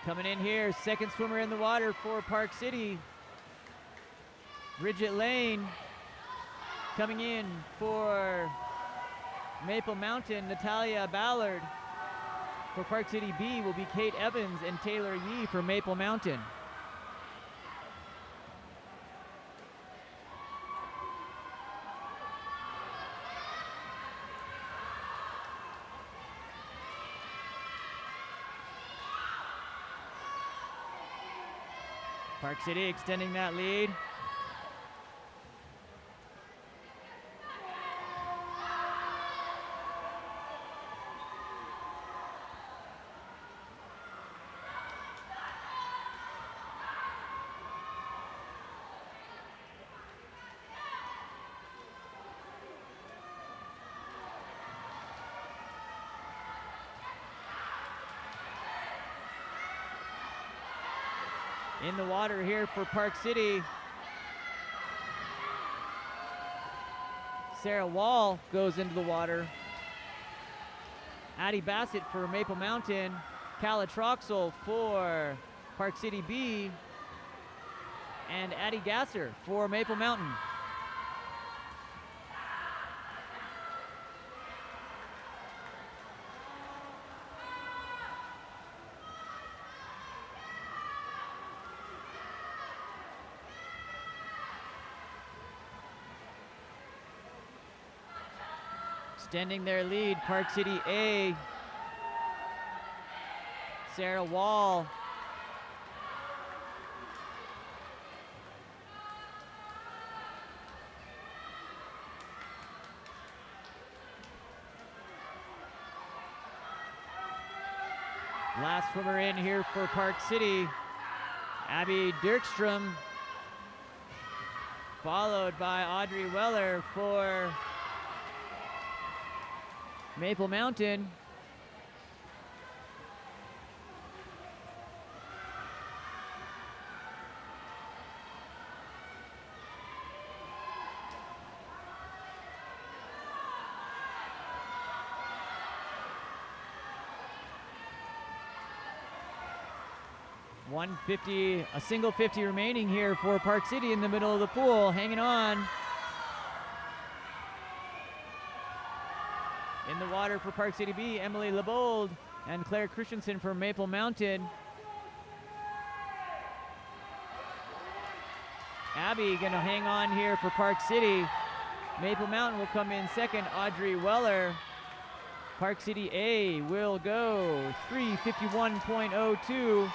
Coming in here, second swimmer in the water for Park City, Bridget Lane. Coming in for Maple Mountain, Natalia Ballard. For Park City B will be Kate Evans and Taylor Yee for Maple Mountain. Park City extending that lead. In the water here for Park City, Sarah Wall goes into the water. Addie Bassett for Maple Mountain, Calla Troxel for Park City B, and Addie Gasser for Maple Mountain. Extending their lead, Park City A, Sarah Wall. Last swimmer in here for Park City, Abby Dirkstrom, followed by Audrey Weller for Maple Mountain. .150, a single 50 remaining here for Park City in the middle of the pool, hanging on. In the water for Park City B, Emily Lebold and Claire Christensen for Maple Mountain. Abby gonna hang on here for Park City. Maple Mountain will come in second, Audrey Weller. Park City A will go 3:51.02,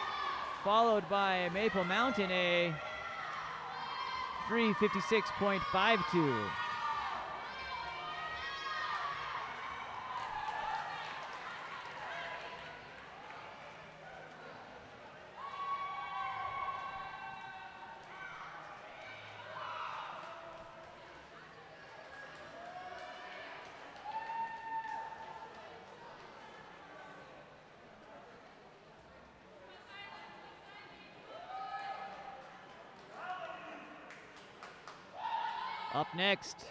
followed by Maple Mountain A, 3:56.52. Up next,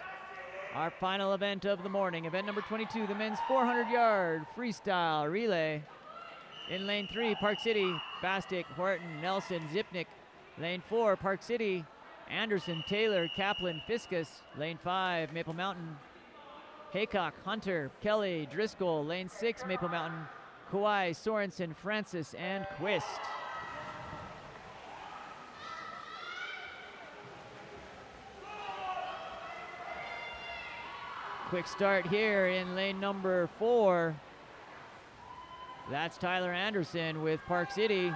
our final event of the morning, event number 22, the men's 400-yard freestyle relay. In lane 3, Park City, Bastick, Horton, Nelson, Zipnik. Lane 4, Park City, Anderson, Taylor, Kaplan, Fiskus. Lane 5, Maple Mountain, Haycock, Hunter, Kelly, Driscoll. Lane 6, Maple Mountain, Kawhi, Sorensen, Francis, and Quist. Quick start here in lane number 4. That's Tyler Anderson with Park City.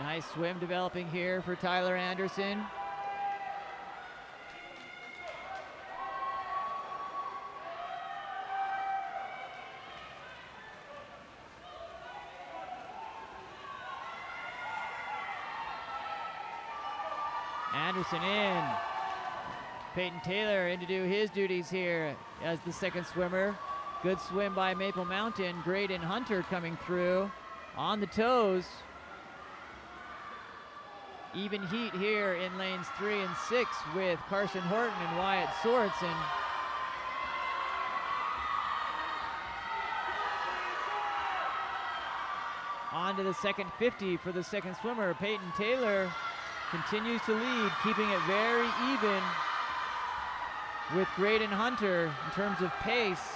Nice swim developing here for Tyler Anderson. Anderson in. Peyton Taylor in to do his duties here as the second swimmer. Good swim by Maple Mountain. Graydon Hunter coming through on the toes. Even heat here in lanes 3 and 6 with Carson Horton and Wyatt Sorensen. On to the second 50 for the second swimmer. Peyton Taylor continues to lead, keeping it very even with Graydon Hunter in terms of pace.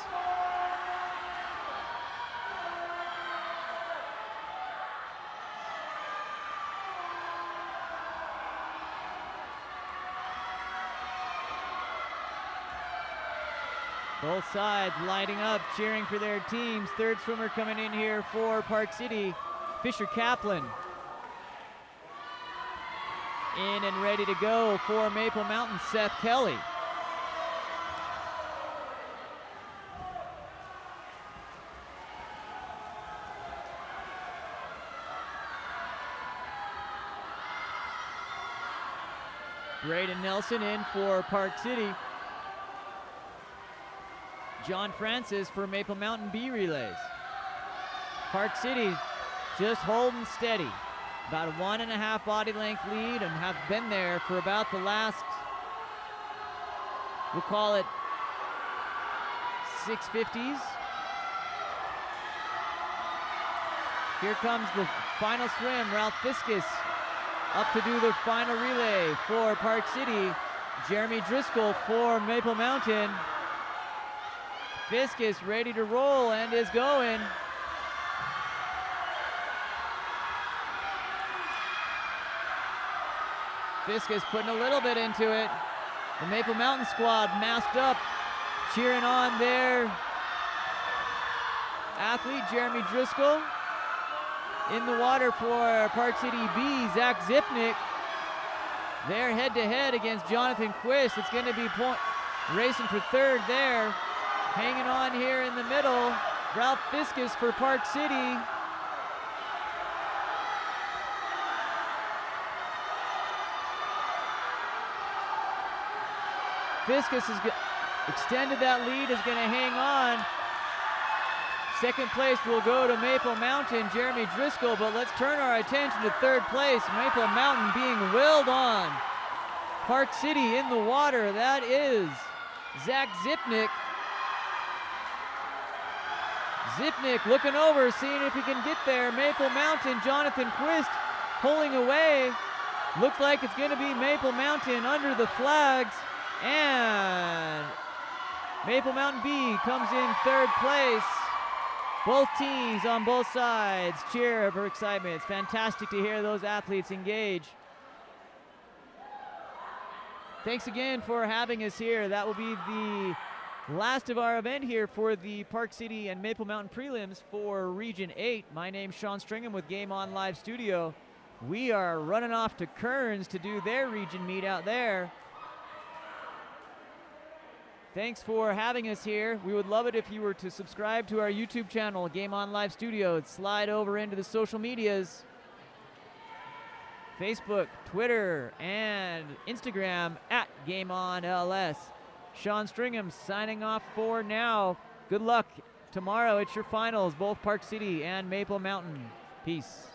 Both sides lighting up, cheering for their teams. Third swimmer coming in here for Park City, Fisher Kaplan. In and ready to go for Maple Mountain, Seth Kelly. Braden Nelson in for Park City. John Francis for Maple Mountain B relays. Park City just holding steady. About a 1.5 body length lead and have been there for about the last, we'll call it 650s. Here comes the final swim. Ralph Fiskus up to do the final relay for Park City. Jeremy Driscoll for Maple Mountain. Fiskus ready to roll and is going. Fiskus putting a little bit into it. The Maple Mountain squad masked up, cheering on their athlete, Jeremy Driscoll. In the water for Park City B, Zach Zipnik. They're head-to-head against Jonathan Quist. It's going to be racing for third there. Hanging on here in the middle, Ralph Fiskus for Park City. Fiskus has extended that lead, is going to hang on. Second place will go to Maple Mountain, Jeremy Driscoll, but let's turn our attention to third place. Maple Mountain being willed on. Park City in the water, that is Zach Zipnik. Zipnik looking over, seeing if he can get there. Maple Mountain, Jonathan Quist pulling away. Looks like it's going to be Maple Mountain under the flags. And Maple Mountain B comes in third place. Both teams on both sides cheer for excitement. It's fantastic to hear those athletes engage. Thanks again for having us here. That will be the last of our event here for the Park City and Maple Mountain Prelims for Region 8. My name's Sean Stringham with Game On Live Studio. We are running off to Kearns to do their region meet out there. Thanks for having us here. We would love it if you were to subscribe to our YouTube channel, Game On Live Studio. Slide over into the social medias. Facebook, Twitter, and Instagram at GameOnLS. Sean Stringham signing off for now. Good luck tomorrow. It's your finals, both Park City and Maple Mountain. Peace.